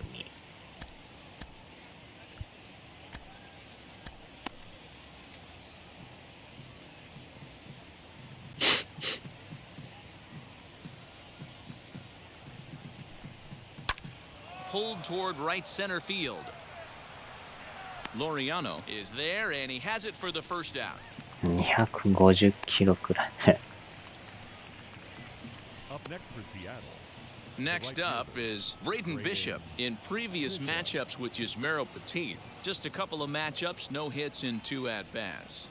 Pulled toward right center field. Laureano is there, and he has it for the first out. 250キロくらい。Up next for Seattle. Next up is Braden Bishop. In previous matchups with Yusmeiro Petit, just a couple of matchups, no hits in 2 at-bats.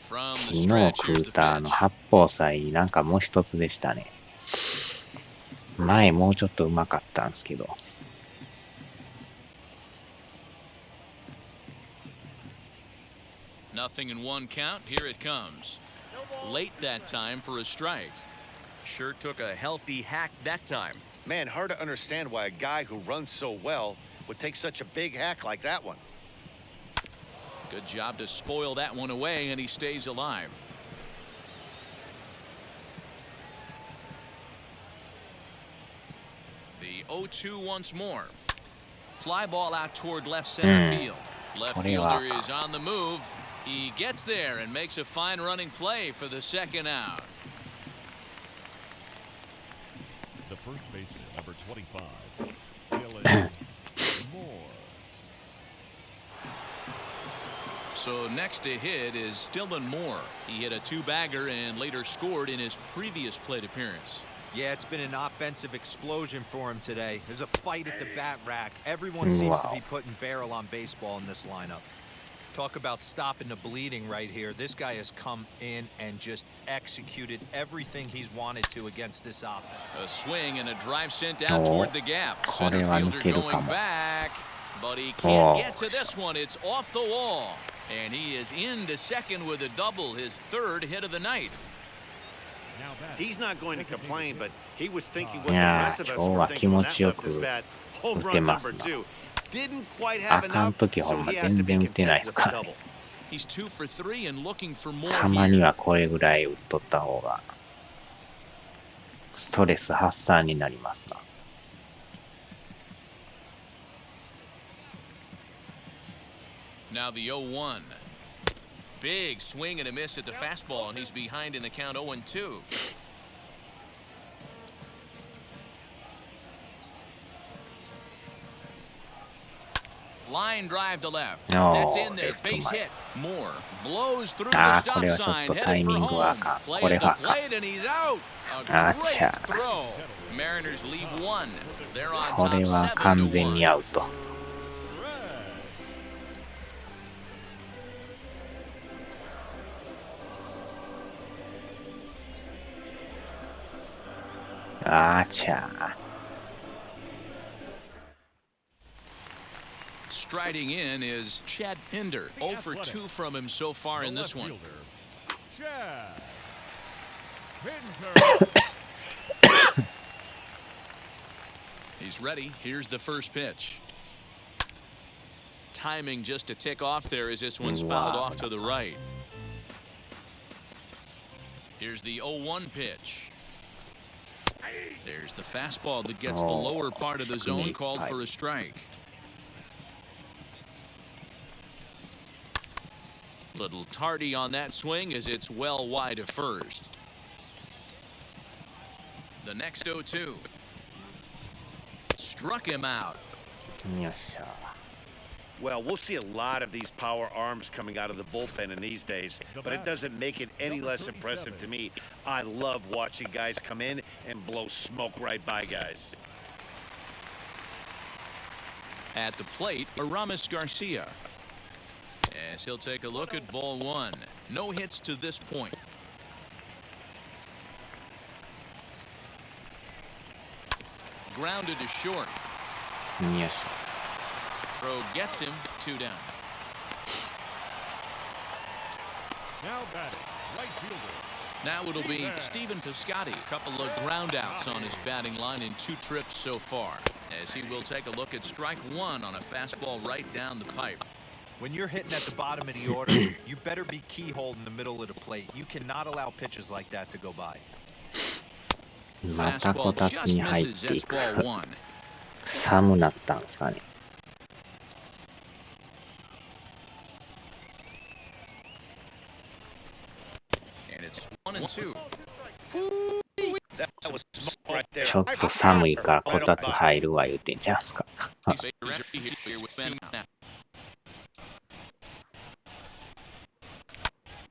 From the 昨日 stretch, 食 here's う the た pitch. 八宝菜なんかもう一つでしたね。前もうちょっとうまかったんですけど。Nothing in one count. Here it comes. Late that time for a strike. Sure took a healthy hack that time. Man, hard to understand why a guy who runs so well would take such a big hack like that one. Good job to spoil that one away, and he stays alive. The 0-2 once more. Fly ball out toward left center field. Left fielder is on the move. He gets there and makes a fine running play for the second out. The first baseman, number 25, Dylan Moore. So next to hit is Dylan Moore. He hit a 2-bagger and later scored in his previous plate appearance. Yeah, it's been an offensive explosion for him today. There's a fight at the bat rack. Everyone seems to be putting barrel on baseball in this lineup. Talk about stopping the bleeding right here. This guy has come in and just executed everything he's wanted to against this offense. A swing and a drive sent out toward the gap. Center fielder going back, but he can't get to this one. It's off the wall, and he is into second with a double, his 3rd hit of the night. He's not going to complain, but he was thinking what the rest of us were thinking when that left his bat. Home run number 2. Didn't quite have enough, so he has to be content with a double. He's 2 for 3 and looking for more たまに here. はこれぐらい打っとった方がストレス発散になりますな。Now the 0-1. Big swing and a miss at the fastball, and he's behind in the count 0-2. Line drive to left. That's in there. Base hit. Moore blows through the stop sign. Headed for home. Play at the plate, and he's out. A great throw. Mariners leave 1. They're on こ top れは完全に 7-1. アウト。あちゃ。 Striding in is Chad Pinder. 0 for 2 from him so far in this one. Chad Pinder. He's ready. Here's the first pitch. Timing just a tick off there as this one's fouled off to the right. Here's the 0-1 pitch. There's the fastball that gets the lower part of the zone, called for a strike. Little tardy on that swing as it's well wide of first. The next 0-2. Struck him out. よっしゃ。Well, we'll see a lot of these power arms coming out of the bullpen in these days, but it doesn't make it any less impressive to me. I love watching guys come in and blow smoke right by guys. At the plate, Aramis Garcia. As he'll take a look at ball one. No hits to this point. Grounded to short. Yes. Throw gets him 2 down. Now batting, right fielder. Now it'll be Stephen Piscotty. A couple of ground outs on his batting line in 2 trips so far. As he will take a look at strike 1 on a fastball right down the pipe. When you're hitting at the bottom of the order, you better be keyhole in the middle of the plate. You cannot allow pitches like that to go by. またこたつに入っていく。寒なったんですかね。ちょっと寒いからこたつ入るわ言うてんじゃんすか。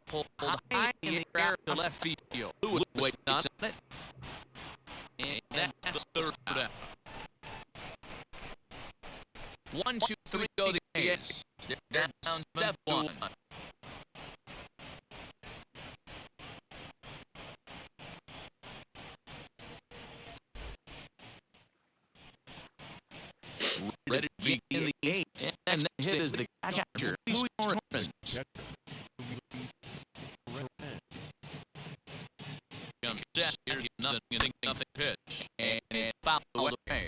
Pulled high in the air to left field. Lewis waiting on it. And that's third down. 1, 2, 3 go the A's. They're down 7-1. Ready to begin the 8th. And next hit is the catcher, Luis Torres. Here's nothing pitch. And foul away.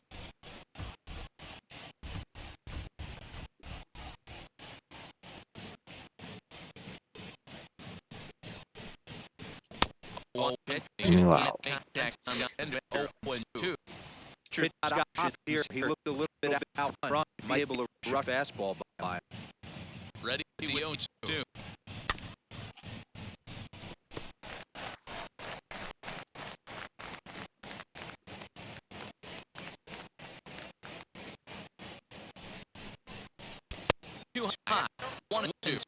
Wow. Here, he looked a little bit out front. Might be able to rush fastball by him. Ready to the 0-2. Too high. 1-2.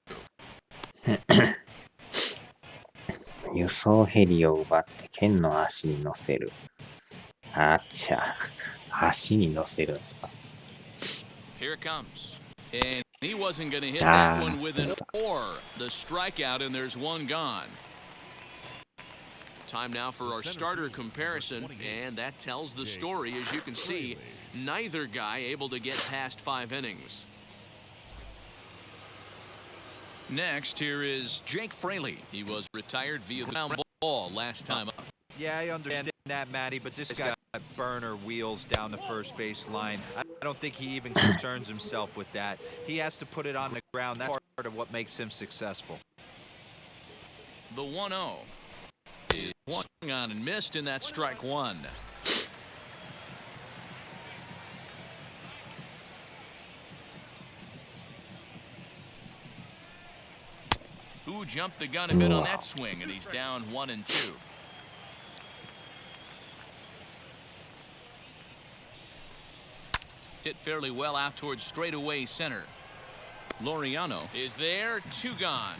輸送ヘリを奪って剣の足に乗せる。あっちゃ、足に乗せるんですか。Here it comes. And he wasn't going to hit that one with an or. The strikeout, and there's one gone. Time now for our starter comparison, and that tells the story. As you can see, neither guy able to get past 5 innings. Next, here is Jake Fraley. He was retired via the ground ball last time up. Yeah, I understand that, Matty, but this guy got burner wheels down the first base line. I don't think he even concerns himself with that. He has to put it on the ground. That's part of what makes him successful. The 1-0 is swung on and missed, and that's strike 1. Who jumped the gun a bit on that swing, and he's down 1-2. Hit fairly well out towards straightaway center. Laureano is there, 2 gone.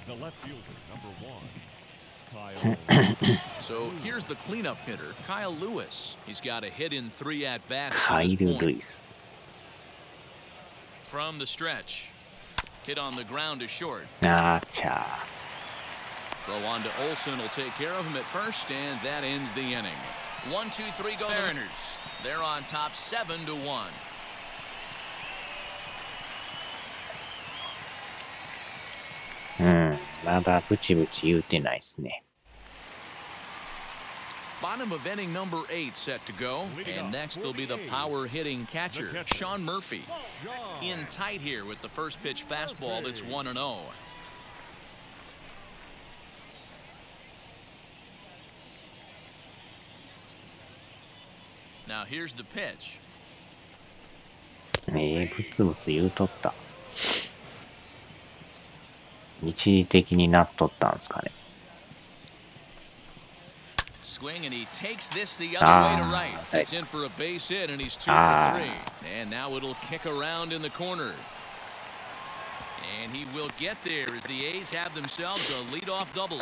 The left fielder, number 1, Kyle. So here's the cleanup hitter, Kyle Lewis. He's got a hit in 3 at-bats. Kyle Lewis. From the stretch. Hit on the ground to short. Gotcha. Throw on to Olsen will take care of him at first, and that ends the inning. 1, 2, 3 go the Mariners. They're on top 7-1. Maだブチブチ言うてないですね。Bottom of inning number 8 set to go, and next will be the power hitting catcher, Sean Murphy. In tight here with the first pitch fastball that's 1-0. Now here's the pitch. ブツブツ言うとった。一時的になっとったんですかね。swing, and he takes this the other way to right. It's in for a base hit, and he's 2 for 3. And now it'll kick around in the corner. And he will get there as the A's have themselves a leadoff double.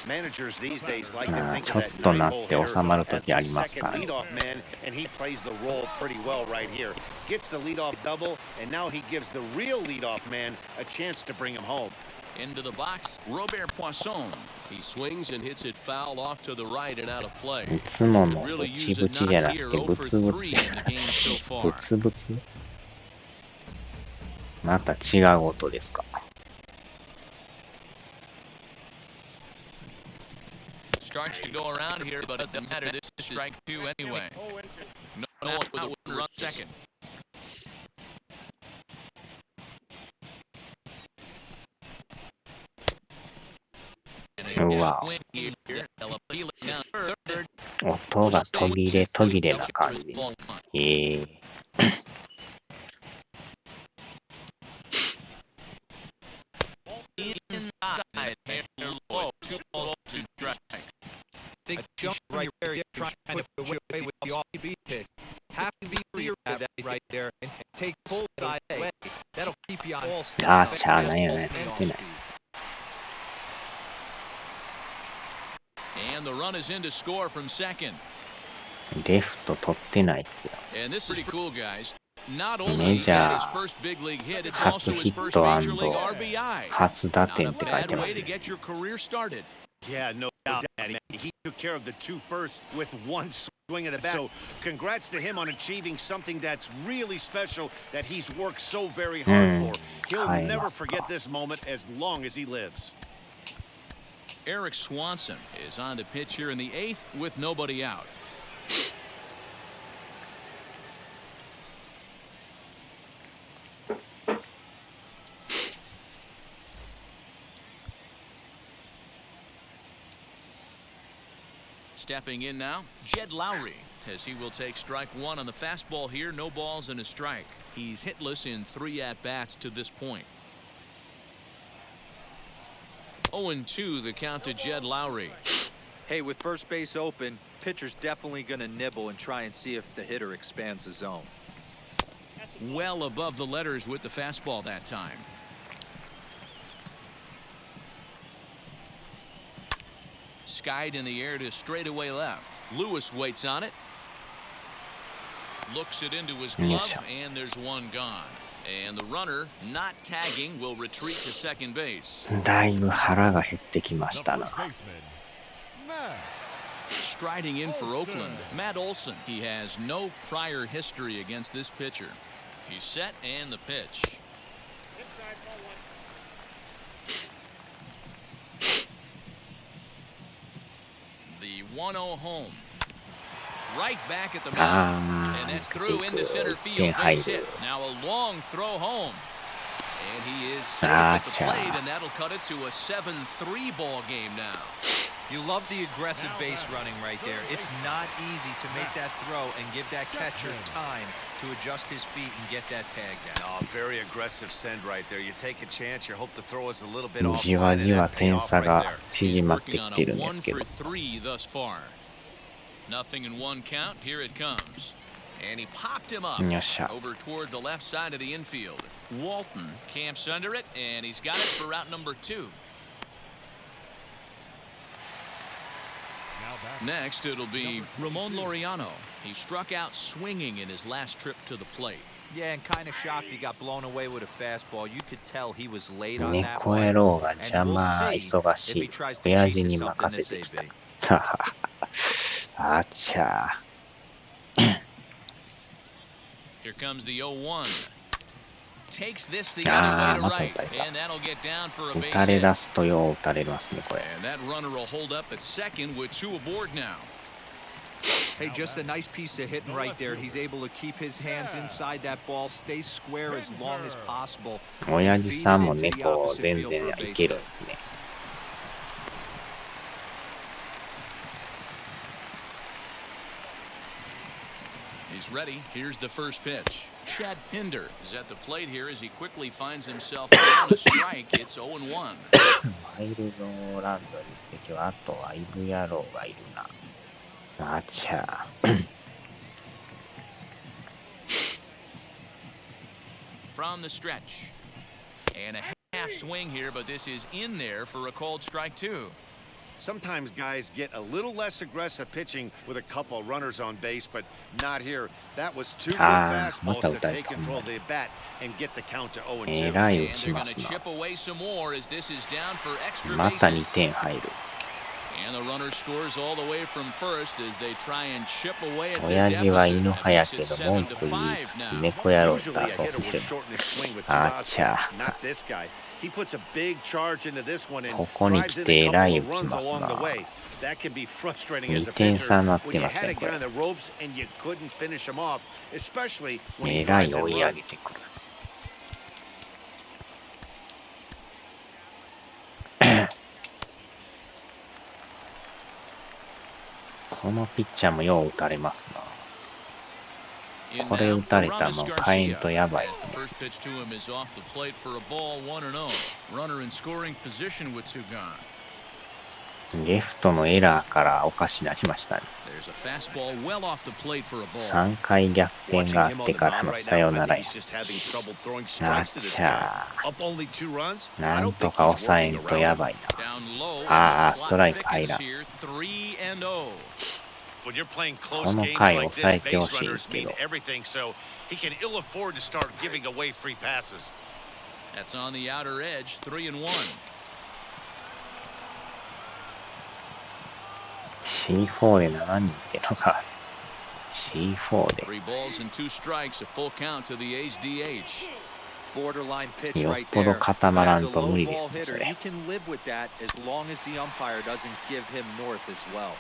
Managers these days like to think of that ちょっとな 9-hole って hitter 収まる as 時あ the ります second から。 leadoff man, and he plays the role pretty well right here. Gets the leadoff double, and now he gives the real leadoff man a chance to bring him home. Into the box, Robert Poisson. He swings and hits it foul off to the right and out of play. いつものブチブチじゃなくてブツブツ。ブツブツ。また違う音ですか。Starts to go around here, but it doesn't matter. This is strike 2 anyway. No one with a run second. Wow. 音が途切れ途切れな感じ。Inside, low, 2 balls, 2 strikes. Think John right there trying to put away with the off-speed pitch. Have to be clear with that right there and take pull side away. That'll keep you on all sides. あー、しゃあないよね。出ない。And the run is in to score from second. レフト取ってないっすよ。 And this is pretty cool, guys. Not メ only ジ is ャ his ー first big league hit, it's 初 also ヒ his ッ first ト major league RBI. 初打 Not 点 a って書いて bad ま way す to ね。 get your career started. Yeah, no doubt, Daddy. He took care of the 2 first with 1 swing of the bat. So congrats to him on achieving something that's really special that he's worked so very hard for. He'll never forget this moment as long as he lives. Eric Swanson is on to pitch here in the 8th with nobody out. Stepping in now, Jed Lowry, as he will take strike 1 on the fastball here. No balls and a strike. He's hitless in 3 at-bats to this point. 0-2 the count to Jed Lowry. Hey, with first base open, pitcher's definitely going to nibble and try and see if the hitter expands the zone. Well above the letters with the fastball that time. Skied in the air to straightaway left. Lewis waits on it. Looks it into his glove, and there's 1 gone. And the runner, not tagging, will retreat to second base. だいぶ腹が減ってきましたな。 Striding in for Oakland, Matt Olson. He has no prior history against this pitcher. He's set and the pitch. The 1-0 home. Right back at the mound. And that's through into center field. Base hit. Now a long throw home. And he is safe at the plate, and that'll cut it to a 7-3 ball game now. You love the aggressive base running right there. It's not easy to make that throw and give that catcher time to adjust his feet and get that tag down. Oh, very aggressive send right there. You take a chance, you hope the throw is a little bit off. じわじわ点差が縮まってきてるんですけど。 1 for 3 thus far. Nothing in 1 count. Here it comes. And he popped him up over toward the left side of the infield. Walton camps under it, and he's got it for route number 2. Next, it'll be Ramon Laureano. He struck out swinging in his last trip to the plate. Yeah, and kind of shocked he got blown away with a fastball. You could tell he was late on that 猫 one. 野郎が And 邪 we'll 魔 see 忙し if い he tries to 親 cheat 父 to に something 任 this せてき AB. た。あちゃ Here comes the 0-1. Takes this the other way to right, and that'll get down for a 打 base たれ hit. 出すとよう打たれますねこれ。 And that runner will hold up at second with 2 aboard now. Hey, just a nice piece of hitting right there. He's able to keep his hands inside that ball, stay square as long as possible. 親父さんも猫全然いけるんですね。 He's ready. Here's the first pitch. Chad Pinder is at the plate here as he quickly finds himself down a strike. It's 0-1. ワイルドランド実績はあとはイブ野郎がいるな。あちゃ。From the stretch. And a half swing here, but this is in there for a called strike two. Sometimes guys get a little less aggressive pitching with a couple runners on base, but not here. That was two good fastballs to take control of the bat and get the count to 0-2. And they're going to chip away some more as this is down for extra また2 bases. 点入る。And the runner scores all the way from first as they try and chip away at the 親父は deficit. 犬 That 派や makes け it ど文 7-5 句言いつつ now. 猫野郎と Usually a 遊 hitter ん will でる。 shorten his swing with two あ outs. ちゃ。 Not this guy. He puts a big charge into this one and ここに drives 来 in て a えらい couple 打 of ち runs ます along な。 the way. That can be frustrating as a 2点 pitcher 差になっ when て you ます had ね a こ guy れ on the ropes and you couldn't finish him off, especially when え he らい drives 追 in い上げ runs. てくる。このピッチャーもよう打たれますな。これ打たれたらもうカエンとやばい。 As the first pitch to him is off the plate for a ball 1-0. Runner in scoring position with two gone. レフトのエラーからおかしなりましたね。 There's a fastball well off the plate for a ball. 3回逆転があ Watching him っ on て the から mound の right さ now, よ I な think らや。 he's just having trouble throwing strikes to this guy. Up only 2 runs. な I ん don't と think か he's 抑え working んと around や him. ばい Down low. な。ああ、 and ス the トラ clock イク入 thickens らん。 here. 3-0. When you're playing こ close の games 回 like 抑え this, てほ base しいんで runners すけ mean ど。 everything, so he can ill afford to start giving away free passes. That's on the outer edge. 3-1. C4 で7人ってのが C4 で 3 balls and 2 strikes. A full count to the A's DH. Borderline pitch よっ right ぽど there. 固ま But ら as ん a と low 無理で ball すねそ hitter, れ you can live with that as long as the umpire doesn't give him north as well.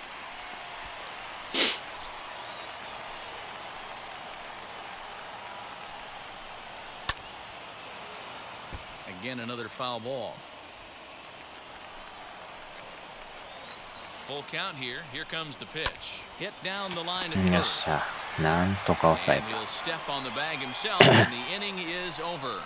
Again, another foul ball. Full count here. Here comes the pitch. Hit down the line at よっ first. しゃなんとか抑え And た he'll step on the bag himself, and the inning is over.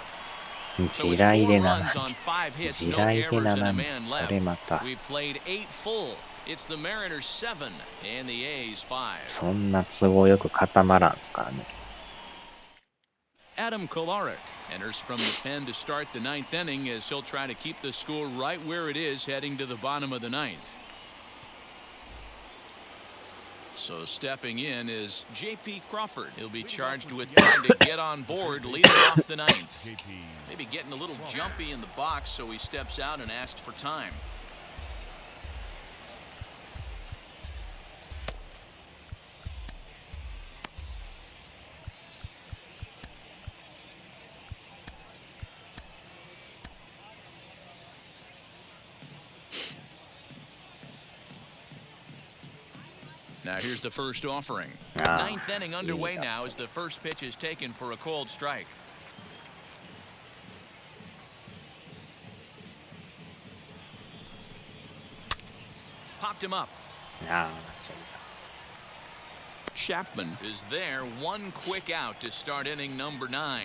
So 地 it's 雷 4 で7 runs on 5 hits, 地 no 雷で errors, and a 7 man それま left. た We've played 8 full. It's the Mariners 7 and the A's 5. そんな都合よく固まらんすからね Adam Kolarek enters from the pen to start the 9th inning as he'll try to keep the score right where it is heading to the bottom of the 9th. So stepping in is J.P. Crawford. He'll be charged with trying to get on board leading off the 9th. Maybe getting a little jumpy in the box, so he steps out and asks for time. Now here's the first offering. 9th inning underway now as the first pitch is taken for a called strike. Popped him up. ああ Chapman is there. One quick out to start inning number 9.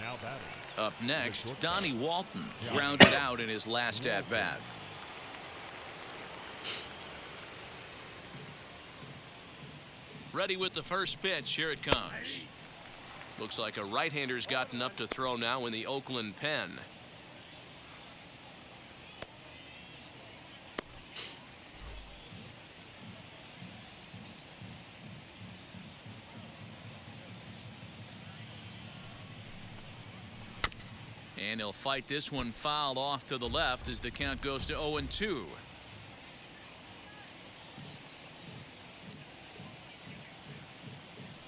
Now batting. Up next, Donnie Walton grounded out in his last at-bat. Ready with the first pitch. Here it comes. Looks like a right-hander's gotten up to throw now in the Oakland pen. And he'll fight this one fouled off to the left as the count goes to 0-2.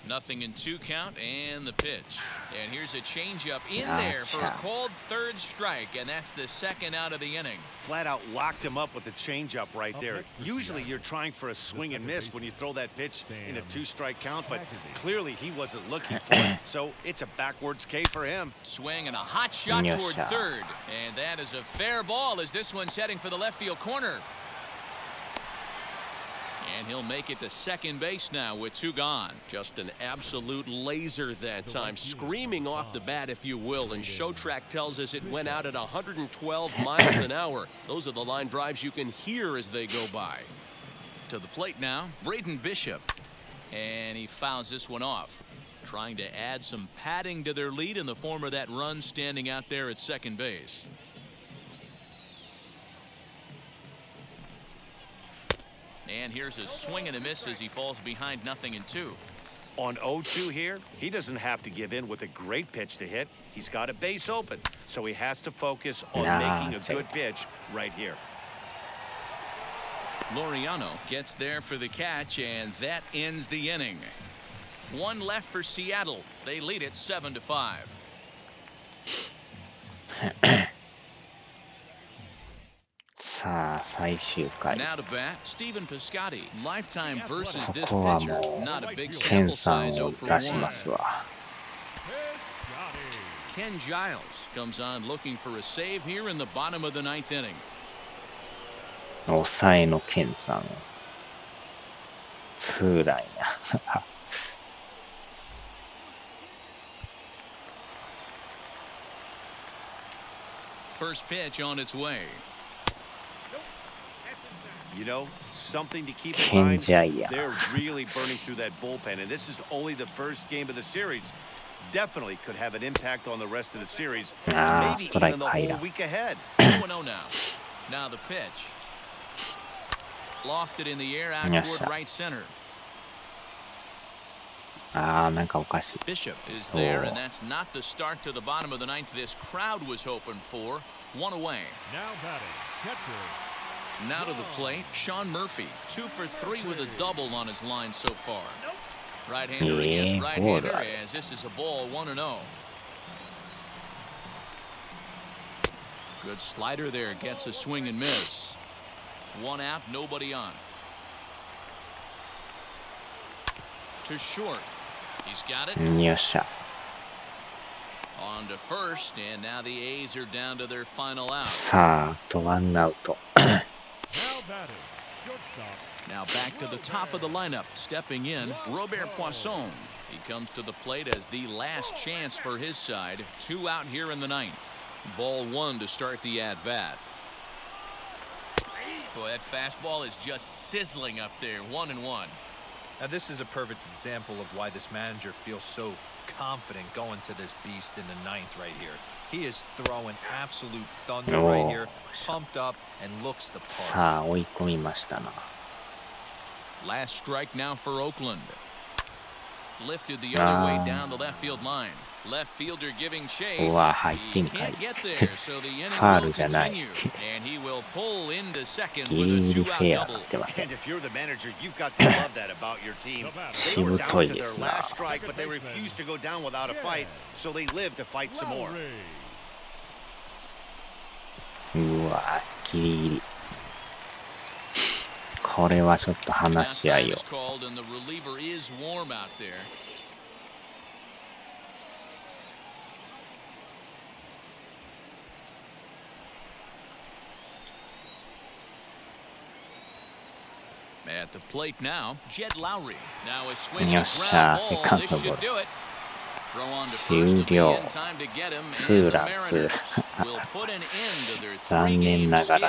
Nothing in 2 count and the pitch. And here's a changeup in there for a called third strike, and that's the second out of the inning. Flat out locked him up with the changeup right there. Usually you're trying for a swing and miss when you throw that pitch in a 2-strike count, but clearly he wasn't looking for it. So it's a backwards K for him. Swing and a hot shot toward third. And that is a fair ball as this one's heading for the left field corner. And he'll make it to second base now with 2 gone. Just an absolute laser that time, screaming off the bat, if you will. And Showtrack tells us it went out at 112 miles an hour. Those are the line drives you can hear as they go by. To the plate now, Braden Bishop. And he fouls this one off. Trying to add some padding to their lead in the form of that run standing out there at second base. And here's a swing and a miss as he falls behind 0-2. On 0-2 here, he doesn't have to give in with a great pitch to hit. He's got a base open, so he has to focus on making a good pitch right here. Laureano gets there for the catch, and that ends the inning. One left for Seattle. They lead it 7-5. Now to bat, Stephen Piscotty. Lifetime versus this ここは pitcher. もう Not a big ケン sample さん size を 0 for 出し 1. ますわ。 Ken Giles comes on looking for a save here in the bottom of the 9th inning. 抑えのケンさん。ツーランや。First pitch on its way. You know, something to keep in mind, Kenjaya. they're really burning through that bullpen, and this is only the first game of the series. Definitely could have an impact on the rest of the series, maybe even the whole week ahead. 2-0 now. Now the pitch. Lofted in the air out toward right center. なんかおかしい。 Bishop is there, and that's not the start to the bottom of the 9th this crowd was hoping for. One away. Now batting, catcher. Now to the plate, Sean Murphy. 2 for 3 with a double on his line so far. Right-hander against right-hander, as this is a ball 1-0. Good slider there, gets a swing and miss. One out, nobody on. To short. He's got it. よっしゃ。 On to first, and now the A's are down to their final out. さあ、あとワンアウト。 Now batting, shortstop. Now back to the top of the lineup. Stepping in, Robert Poisson. He comes to the plate as the last chance for his side. 2 out here in the 9th. Ball 1 to start the at-bat. Boy, that fastball is just sizzling up there. 1-1. Now, this is a perfect example of why this manager feels so confident going to this beast in the 9th right here. He is throwing absolute thunder right here, pumped up, and looks the part. さあ、追い込みましたな。 Last strike now for Oakland. Lifted the other way down the left field line. Left fielder giving chase. うわ、入ってん He かい。 can't get there, so the inning ファー will ルじゃない。 continue. And he will pull into second ギ with リ a ギリフェア 2-out にな double. ってません。 And if you're the manager, you've got to love that about your team. They were しぶ down とい to で their すな。 last strike, but they refused to go down without a fight, so they live to fight some more. うわ、ギリギリ。これはちょっと話し合いよ。 Time is called and the reliever is warm out there. At the plate now, Jed Lowry. Now a swing and a ground ball. This should do it. Throw on to first to be in time to get him. And the Mariners will put an end to their 3-game skid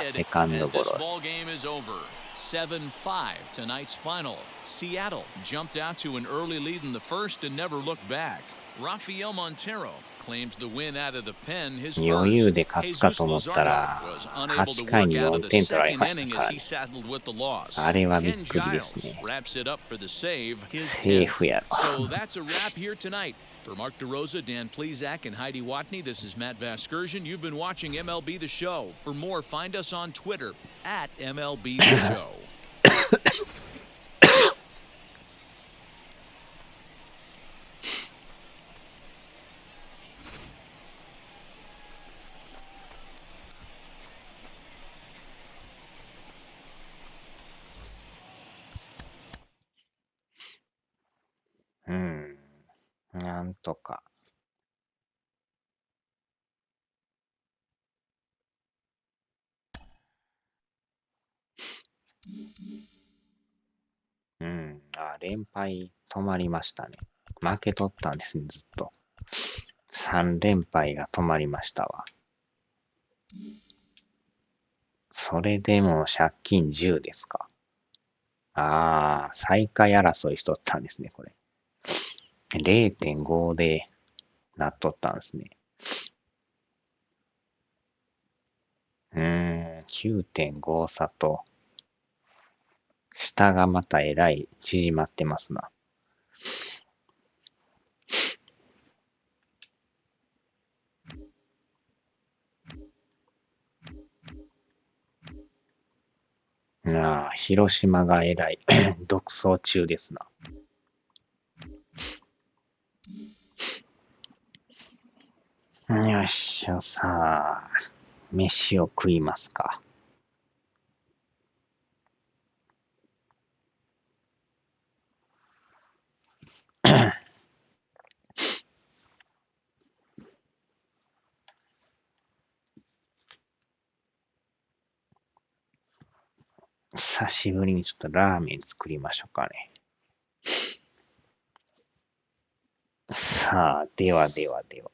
as this ball game is over. 7-5 tonight's final. Seattle jumped out to an early lead in the first and never looked back. Rafael Montero claims the win out of the pen. His first. 余裕で勝つかと思ったら、 was unable to 8回 work に out 4 of the 点取られ second ました inning から as ね。 he saddled with the loss. あれはびっ Ken くりですね。 Giles wraps it up for the save. His セーフやろ。 So that's a wrap here tonight. For Mark DeRosa, Dan Plezak, and Heidi Watney, this is Matt Vasgersian. You've been watching MLB The Show. For more, find us on Twitter at MLB The Show. なんとか。連敗止まりましたね。負けとったんですね、ずっと。3連敗が止まりましたわ。それでも借金10ですか。ああ、最下位争いしとったんですね、これ。0.5 でなっとったんですね。9.5 差と、下がまたえらい縮まってますな。ああ、広島がえらい独走中ですな。よっしゃ、さあ、飯を食いますか。久しぶりにちょっとラーメン作りましょうかね。さあ、ではではでは。